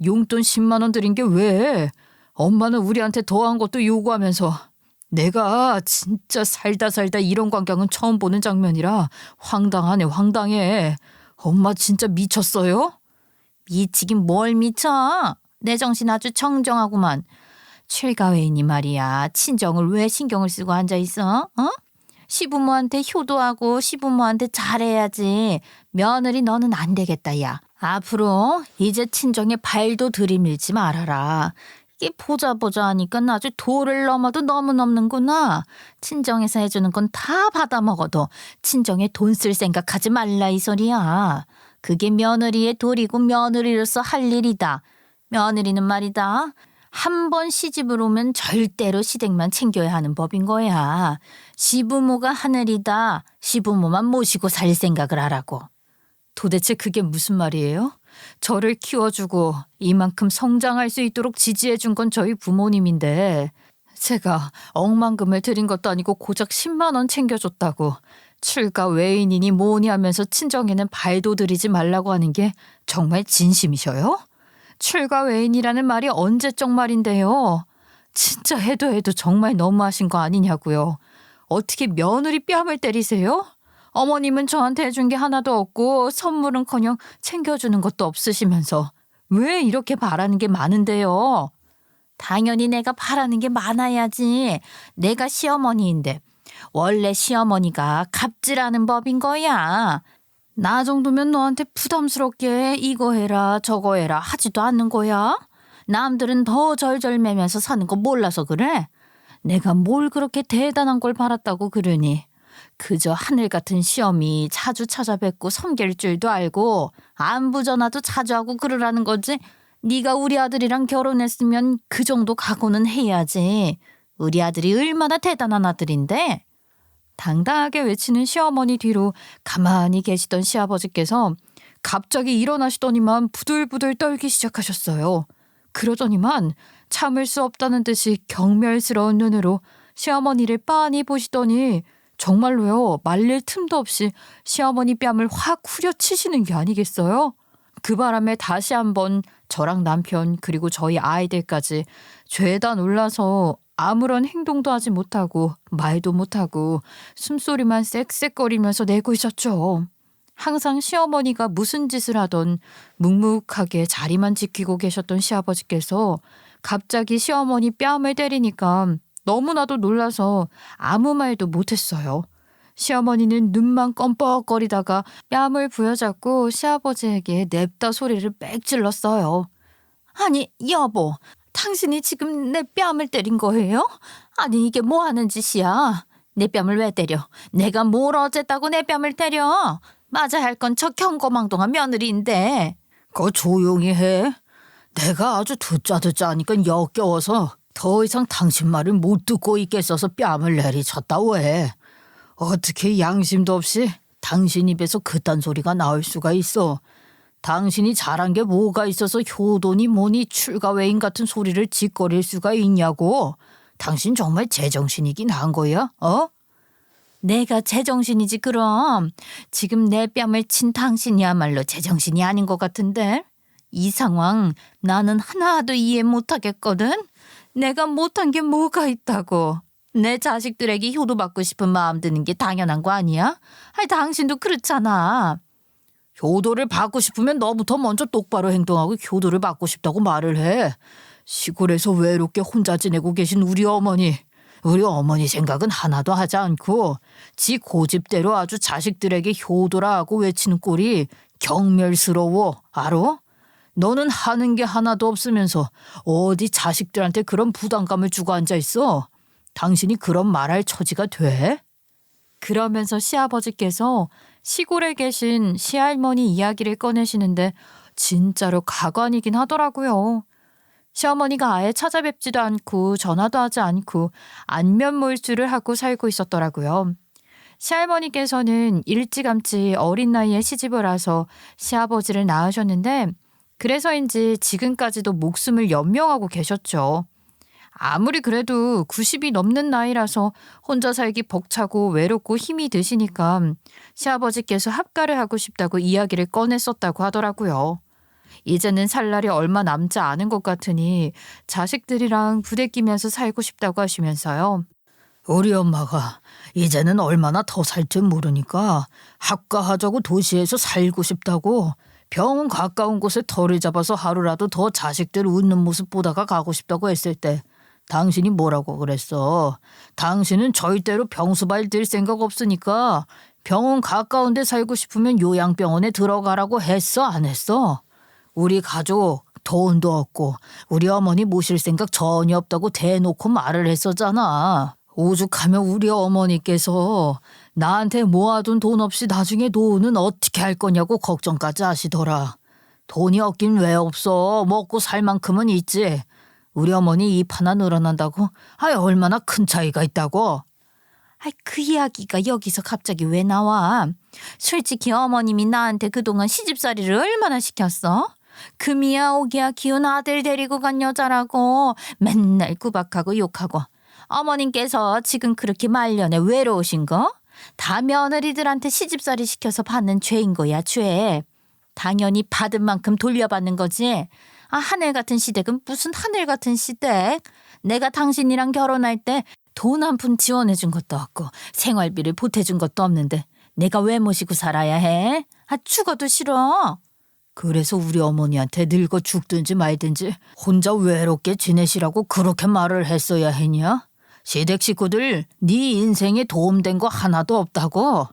용돈 10만 원 드린 게 왜? 엄마는 우리한테 더한 것도 요구하면서 내가 진짜 살다 이런 광경은 처음 보는 장면이라 황당하네, 황당해. 엄마 진짜 미쳤어요? 미치긴 뭘 미쳐? 내 정신 아주 청정하구만. 칠가외인이 말이야. 친정을 왜 신경을 쓰고 앉아있어? 시부모한테 효도하고 시부모한테 잘해야지. 며느리 너는 안 되겠다, 야. 앞으로 이제 친정에 발도 들이밀지 말아라. 이게 보자 하니까 아주 도를 넘어도 너무 넘는구나. 친정에서 해주는 건 다 받아먹어도 친정에 돈 쓸 생각하지 말라 이 소리야. 그게 며느리의 도리고 며느리로서 할 일이다. 며느리는 말이다. 한 번 시집을 오면 절대로 시댁만 챙겨야 하는 법인 거야. 시부모가 하늘이다. 시부모만 모시고 살 생각을 하라고. 도대체 그게 무슨 말이에요? 저를 키워주고 이만큼 성장할 수 있도록 지지해준 건 저희 부모님인데 제가 억만금을 드린 것도 아니고 고작 10만 원 챙겨줬다고 출가 외인이니 뭐니 하면서 친정에는 발도 들이지 말라고 하는 게 정말 진심이셔요? 출가 외인이라는 말이 언제적 말인데요. 진짜 해도 정말 너무하신 거 아니냐고요. 어떻게 며느리 뺨을 때리세요? 어머님은 저한테 해준 게 하나도 없고 선물은커녕 챙겨주는 것도 없으시면서 왜 이렇게 바라는 게 많은데요? 당연히 내가 바라는 게 많아야지. 내가 시어머니인데 원래 시어머니가 갑질하는 법인 거야. 나 정도면 너한테 부담스럽게 이거 해라 저거 해라 하지도 않는 거야? 남들은 더 절절매면서 사는 거 몰라서 그래? 내가 뭘 그렇게 대단한 걸 바랐다고 그러니? 그저 하늘 같은 시어미 자주 찾아뵙고 섬길 줄도 알고 안부 전화도 자주 하고 그러라는 거지. 네가 우리 아들이랑 결혼했으면 그 정도 각오는 해야지. 우리 아들이 얼마나 대단한 아들인데. 당당하게 외치는 시어머니 뒤로 가만히 계시던 시아버지께서 갑자기 일어나시더니만 부들부들 떨기 시작하셨어요. 그러더니만 참을 수 없다는 듯이 경멸스러운 눈으로 시어머니를 빤히 보시더니 정말로요, 말릴 틈도 없이 시어머니 뺨을 확 후려치시는 게 아니겠어요? 그 바람에 다시 한번 저랑 남편 그리고 저희 아이들까지 죄다 놀라서 아무런 행동도 하지 못하고 말도 못하고 숨소리만 쌕쌕거리면서 내고 있었죠. 항상 시어머니가 무슨 짓을 하던 묵묵하게 자리만 지키고 계셨던 시아버지께서 갑자기 시어머니 뺨을 때리니까 너무나도 놀라서 아무 말도 못했어요. 시어머니는 눈만 껌뻑거리다가 뺨을 부여잡고 시아버지에게 냅다 소리를 빽 질렀어요. 아니 여보, 당신이 지금 내 뺨을 때린 거예요? 아니 이게 뭐 하는 짓이야? 내 뺨을 왜 때려? 내가 뭘 어쨌다고 내 뺨을 때려? 맞아야 할 건 저 경거망동한 며느리인데. 그거 조용히 해. 내가 아주 듣자 하니까 역겨워서 더 이상 당신 말을 못 듣고 있겠어서 뺨을 내리쳤다 왜. 어떻게 양심도 없이 당신 입에서 그딴 소리가 나올 수가 있어. 당신이 잘한 게 뭐가 있어서 효도니 뭐니 출가외인 같은 소리를 짓거릴 수가 있냐고. 당신 정말 제정신이긴 한 거야? 내가 제정신이지 그럼. 지금 내 뺨을 친 당신이야말로 제정신이 아닌 것 같은데. 이 상황 나는 하나도 이해 못하겠거든. 내가 못한 게 뭐가 있다고. 내 자식들에게 효도받고 싶은 마음 드는 게 당연한 거 아니야? 아니 당신도 그렇잖아. 효도를 받고 싶으면 너부터 먼저 똑바로 행동하고 효도를 받고 싶다고 말을 해. 시골에서 외롭게 혼자 지내고 계신 우리 어머니 생각은 하나도 하지 않고 지 고집대로 아주 자식들에게 효도라 하고 외치는 꼴이 경멸스러워. 알아? 너는 하는 게 하나도 없으면서 어디 자식들한테 그런 부담감을 주고 앉아있어? 당신이 그런 말할 처지가 돼? 그러면서 시아버지께서 시골에 계신 시할머니 이야기를 꺼내시는데 진짜로 가관이긴 하더라고요. 시어머니가 아예 찾아뵙지도 않고 전화도 하지 않고 안면몰수를 하고 살고 있었더라고요. 시할머니께서는 일찌감치 어린 나이에 시집을 와서 시아버지를 낳으셨는데 그래서인지 지금까지도 목숨을 연명하고 계셨죠. 아무리 그래도 90이 넘는 나이라서 혼자 살기 벅차고 외롭고 힘이 드시니까 시아버지께서 합가를 하고 싶다고 이야기를 꺼냈었다고 하더라고요. 이제는 살 날이 얼마 남지 않은 것 같으니 자식들이랑 부대끼면서 살고 싶다고 하시면서요. 우리 엄마가 이제는 얼마나 더 살 줄 모르니까 합가하자고 도시에서 살고 싶다고 병원 가까운 곳에 터를 잡아서 하루라도 더 자식들 웃는 모습 보다가 가고 싶다고 했을 때 당신이 뭐라고 그랬어? 당신은 절대로 병수발 들 생각 없으니까 병원 가까운 데 살고 싶으면 요양병원에 들어가라고 했어 안 했어? 우리 가족 돈도 없고 우리 어머니 모실 생각 전혀 없다고 대놓고 말을 했었잖아. 오죽하면 우리 어머니께서 나한테 모아둔 돈 없이 나중에 노후는 어떻게 할 거냐고 걱정까지 하시더라. 돈이 없긴 왜 없어. 먹고 살 만큼은 있지. 우리 어머니 입 하나 늘어난다고? 얼마나 큰 차이가 있다고. 그 이야기가 여기서 갑자기 왜 나와? 솔직히 어머님이 나한테 그동안 시집살이를 얼마나 시켰어? 금이야 오기야 키운 아들 데리고 간 여자라고 맨날 구박하고 욕하고. 어머님께서 지금 그렇게 말년에 외로우신 거? 다 며느리들한테 시집살이 시켜서 받는 죄인 거야, 죄. 당연히 받은 만큼 돌려받는 거지. 하늘 같은 시댁은 무슨 하늘 같은 시댁. 내가 당신이랑 결혼할 때 돈 한 푼 지원해 준 것도 없고 생활비를 보태준 것도 없는데 내가 왜 모시고 살아야 해? 죽어도 싫어. 그래서 우리 어머니한테 늙어 죽든지 말든지 혼자 외롭게 지내시라고 그렇게 말을 했어야 했냐? 시댁 식구들 네 인생에 도움된 거 하나도 없다고.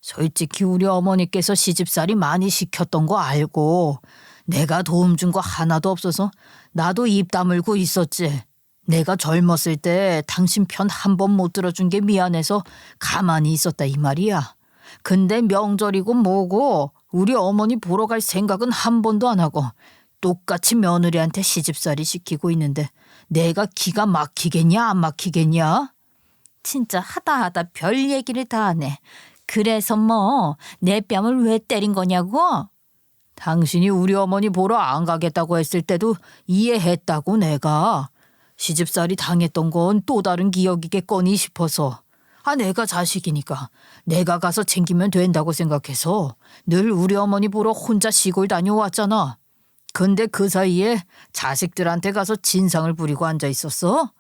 솔직히 우리 어머니께서 시집살이 많이 시켰던 거 알고 내가 도움 준 거 하나도 없어서 나도 입 다물고 있었지. 내가 젊었을 때 당신 편 한 번 못 들어준 게 미안해서 가만히 있었다 이 말이야. 근데 명절이고 뭐고 우리 어머니 보러 갈 생각은 한 번도 안 하고 똑같이 며느리한테 시집살이 시키고 있는데 내가 기가 막히겠냐 안 막히겠냐? 진짜 하다 별 얘기를 다 하네. 그래서 뭐 내 뺨을 왜 때린 거냐고? 당신이 우리 어머니 보러 안 가겠다고 했을 때도 이해했다고 내가. 시집살이 당했던 건 또 다른 기억이겠거니 싶어서. 내가 자식이니까 내가 가서 챙기면 된다고 생각해서 늘 우리 어머니 보러 혼자 시골 다녀왔잖아. 근데 그 사이에 자식들한테 가서 진상을 부리고 앉아 있었어?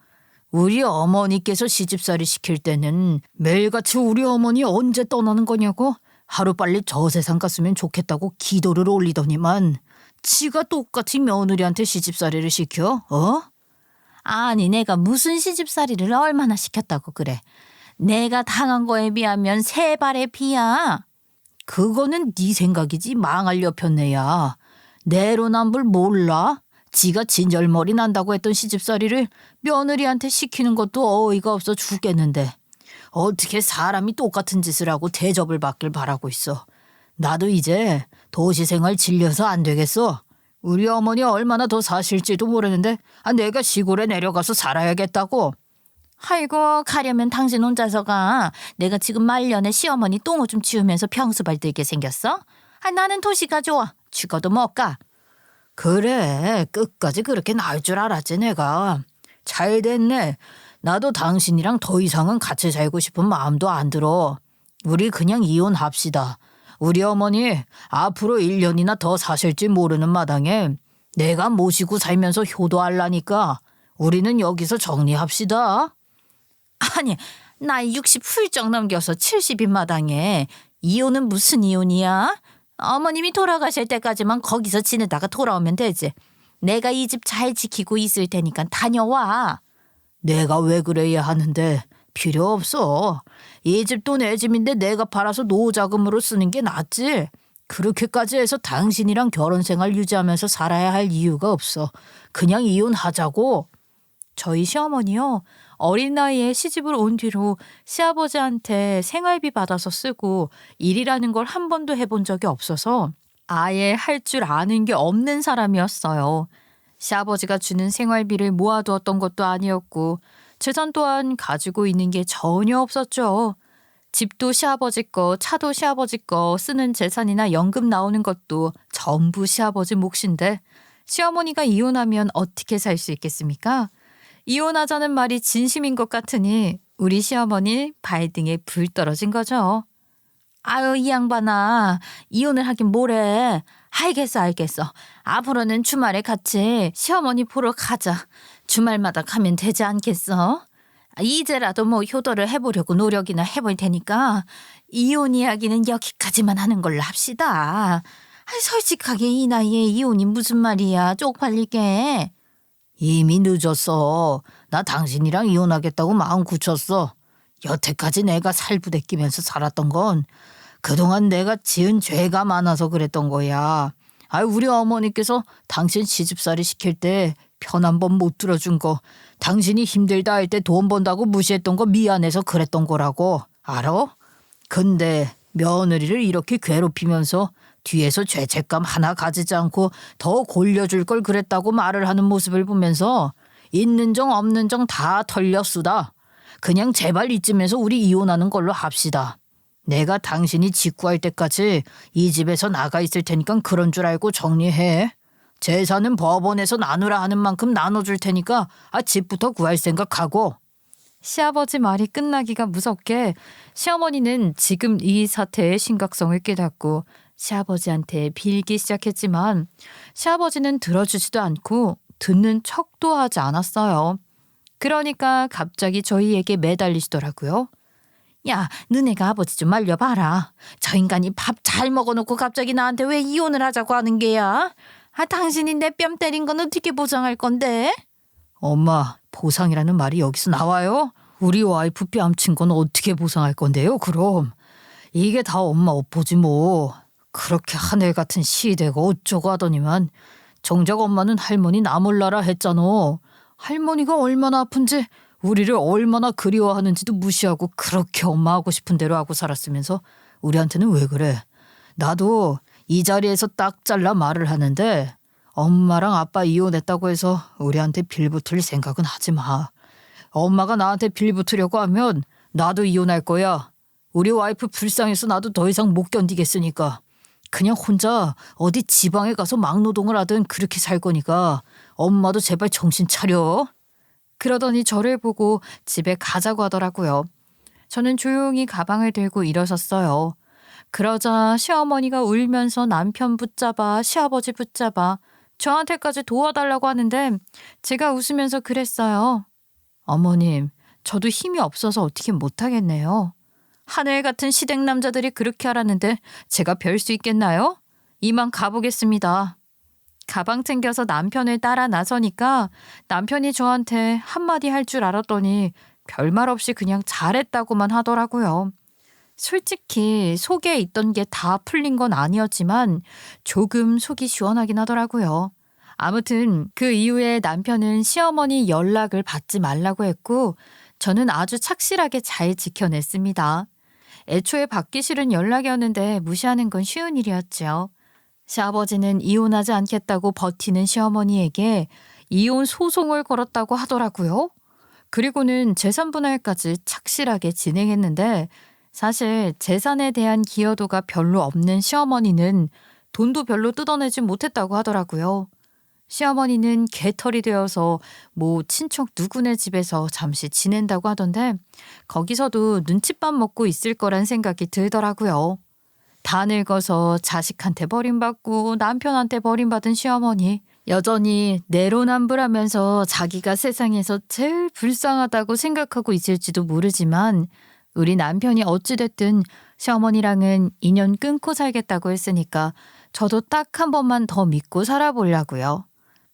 우리 어머니께서 시집살이 시킬 때는 매일같이 우리 어머니 언제 떠나는 거냐고? 하루빨리 저 세상 갔으면 좋겠다고 기도를 올리더니만 지가 똑같이 며느리한테 시집살이를 시켜? 어? 아니 내가 무슨 시집살이를 얼마나 시켰다고 그래. 내가 당한 거에 비하면 세 발의 피야. 그거는 네 생각이지 망할 여편네야. 내로남불 몰라? 지가 진절머리 난다고 했던 시집살이를 며느리한테 시키는 것도 어이가 없어 죽겠는데 어떻게 사람이 똑같은 짓을 하고 대접을 받길 바라고 있어. 나도 이제 도시 생활 질려서 안 되겠어. 우리 어머니 얼마나 더 사실지도 모르는데 내가 시골에 내려가서 살아야겠다고. 아이고 가려면 당신 혼자서 가. 내가 지금 말년에 시어머니 똥오줌 치우면서 병수발 들게 생겼어? 나는 도시가 좋아. 죽어도 못 가. 그래 끝까지 그렇게 나을 줄 알았지 내가. 잘 됐네. 나도 당신이랑 더 이상은 같이 살고 싶은 마음도 안 들어. 우리 그냥 이혼합시다. 우리 어머니 앞으로 1년이나 더 사실지 모르는 마당에 내가 모시고 살면서 효도하려니까 우리는 여기서 정리합시다. 아니 나이 60 훌쩍 넘겨서 70인 마당에 이혼은 무슨 이혼이야? 어머님이 돌아가실 때까지만 거기서 지내다가 돌아오면 되지. 내가 이 집 잘 지키고 있을 테니까 다녀와. 내가 왜 그래야 하는데 필요 없어. 이 집도 내 집인데 내가 팔아서 노자금으로 쓰는 게 낫지. 그렇게까지 해서 당신이랑 결혼생활 유지하면서 살아야 할 이유가 없어. 그냥 이혼하자고. 저희 시어머니요. 어린 나이에 시집을 온 뒤로 시아버지한테 생활비 받아서 쓰고 일이라는 걸 한 번도 해본 적이 없어서 아예 할 줄 아는 게 없는 사람이었어요. 시아버지가 주는 생활비를 모아두었던 것도 아니었고 재산 또한 가지고 있는 게 전혀 없었죠. 집도 시아버지 거, 차도 시아버지 거, 쓰는 재산이나 연금 나오는 것도 전부 시아버지 몫인데 시어머니가 이혼하면 어떻게 살 수 있겠습니까? 이혼하자는 말이 진심인 것 같으니 우리 시어머니 발등에 불 떨어진 거죠. 아유 이 양반아 이혼을 하긴 뭐래. 알겠어. 앞으로는 주말에 같이 시어머니 보러 가자. 주말마다 가면 되지 않겠어? 이제라도 뭐 효도를 해보려고 노력이나 해볼 테니까 이혼 이야기는 여기까지만 하는 걸로 합시다. 솔직하게 이 나이에 이혼이 무슨 말이야. 쪽팔리게. 이미 늦었어. 나 당신이랑 이혼하겠다고 마음 굳혔어. 여태까지 내가 살부대끼면서 살았던 건 그동안 내가 지은 죄가 많아서 그랬던 거야. 우리 어머니께서 당신 시집살이 시킬 때 편 한 번 못 들어준 거, 당신이 힘들다 할 때 돈 번다고 무시했던 거 미안해서 그랬던 거라고. 알아? 근데 며느리를 이렇게 괴롭히면서 뒤에서 죄책감 하나 가지지 않고 더 골려줄 걸 그랬다고 말을 하는 모습을 보면서 있는 정 없는 정 다 털렸수다. 그냥 제발 이쯤에서 우리 이혼하는 걸로 합시다. 내가 당신이 직구할 때까지 이 집에서 나가 있을 테니까 그런 줄 알고 정리해. 재산은 법원에서 나누라 하는 만큼 나눠줄 테니까 집부터 구할 생각하고. 시아버지 말이 끝나기가 무섭게 시어머니는 지금 이 사태의 심각성을 깨닫고 시아버지한테 빌기 시작했지만 시아버지는 들어주지도 않고 듣는 척도 하지 않았어요. 그러니까 갑자기 저희에게 매달리시더라고요. 야, 너네가 아버지 좀 말려봐라. 저 인간이 밥 잘 먹어놓고 갑자기 나한테 왜 이혼을 하자고 하는 게야? 당신이 내 뺨 때린 건 어떻게 보상할 건데? 엄마, 보상이라는 말이 여기서 나와요? 우리 와이프 뺨친 건 어떻게 보상할 건데요, 그럼? 이게 다 엄마 업보지 뭐. 그렇게 하늘 같은 시대가 어쩌고 하더니만 정작 엄마는 할머니 나 몰라라 했잖아. 할머니가 얼마나 아픈지 우리를 얼마나 그리워하는지도 무시하고 그렇게 엄마 하고 싶은 대로 하고 살았으면서 우리한테는 왜 그래? 나도 이 자리에서 딱 잘라 말을 하는데 엄마랑 아빠 이혼했다고 해서 우리한테 빌붙을 생각은 하지 마. 엄마가 나한테 빌붙으려고 하면 나도 이혼할 거야. 우리 와이프 불쌍해서 나도 더 이상 못 견디겠으니까. 그냥 혼자 어디 지방에 가서 막노동을 하든 그렇게 살 거니까 엄마도 제발 정신 차려. 그러더니 저를 보고 집에 가자고 하더라고요. 저는 조용히 가방을 들고 일어섰어요. 그러자 시어머니가 울면서 남편 붙잡아 시아버지 붙잡아 저한테까지 도와달라고 하는데 제가 웃으면서 그랬어요. 어머님, 저도 힘이 없어서 어떻게 못하겠네요. 하늘 같은 시댁 남자들이 그렇게 하라는데 제가 별 수 있겠나요? 이만 가보겠습니다. 가방 챙겨서 남편을 따라 나서니까 남편이 저한테 한마디 할 줄 알았더니 별말 없이 그냥 잘했다고만 하더라고요. 솔직히 속에 있던 게 다 풀린 건 아니었지만 조금 속이 시원하긴 하더라고요. 아무튼 그 이후에 남편은 시어머니 연락을 받지 말라고 했고 저는 아주 착실하게 잘 지켜냈습니다. 애초에 받기 싫은 연락이었는데 무시하는 건 쉬운 일이었죠. 시아버지는 이혼하지 않겠다고 버티는 시어머니에게 이혼 소송을 걸었다고 하더라고요. 그리고는 재산 분할까지 착실하게 진행했는데 사실 재산에 대한 기여도가 별로 없는 시어머니는 돈도 별로 뜯어내지 못했다고 하더라고요. 시어머니는 개털이 되어서 뭐 친척 누구네 집에서 잠시 지낸다고 하던데 거기서도 눈칫밥 먹고 있을 거란 생각이 들더라고요. 다 늙어서 자식한테 버림받고 남편한테 버림받은 시어머니 여전히 내로남불하면서 자기가 세상에서 제일 불쌍하다고 생각하고 있을지도 모르지만 우리 남편이 어찌됐든 시어머니랑은 인연 끊고 살겠다고 했으니까 저도 딱 한 번만 더 믿고 살아보려고요.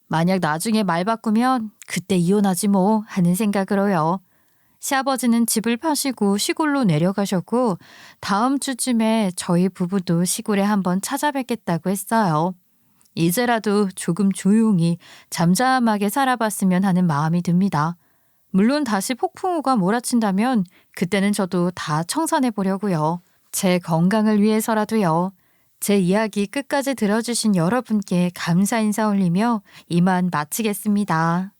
만약 나중에 말 바꾸면 그때 이혼하지 뭐 하는 생각으로요. 시아버지는 집을 파시고 시골로 내려가셨고 다음 주쯤에 저희 부부도 시골에 한번 찾아뵙겠다고 했어요. 이제라도 조금 조용히 잠잠하게 살아봤으면 하는 마음이 듭니다. 물론 다시 폭풍우가 몰아친다면 그때는 저도 다 청산해 보려고요. 제 건강을 위해서라도요. 제 이야기 끝까지 들어주신 여러분께 감사 인사 올리며 이만 마치겠습니다.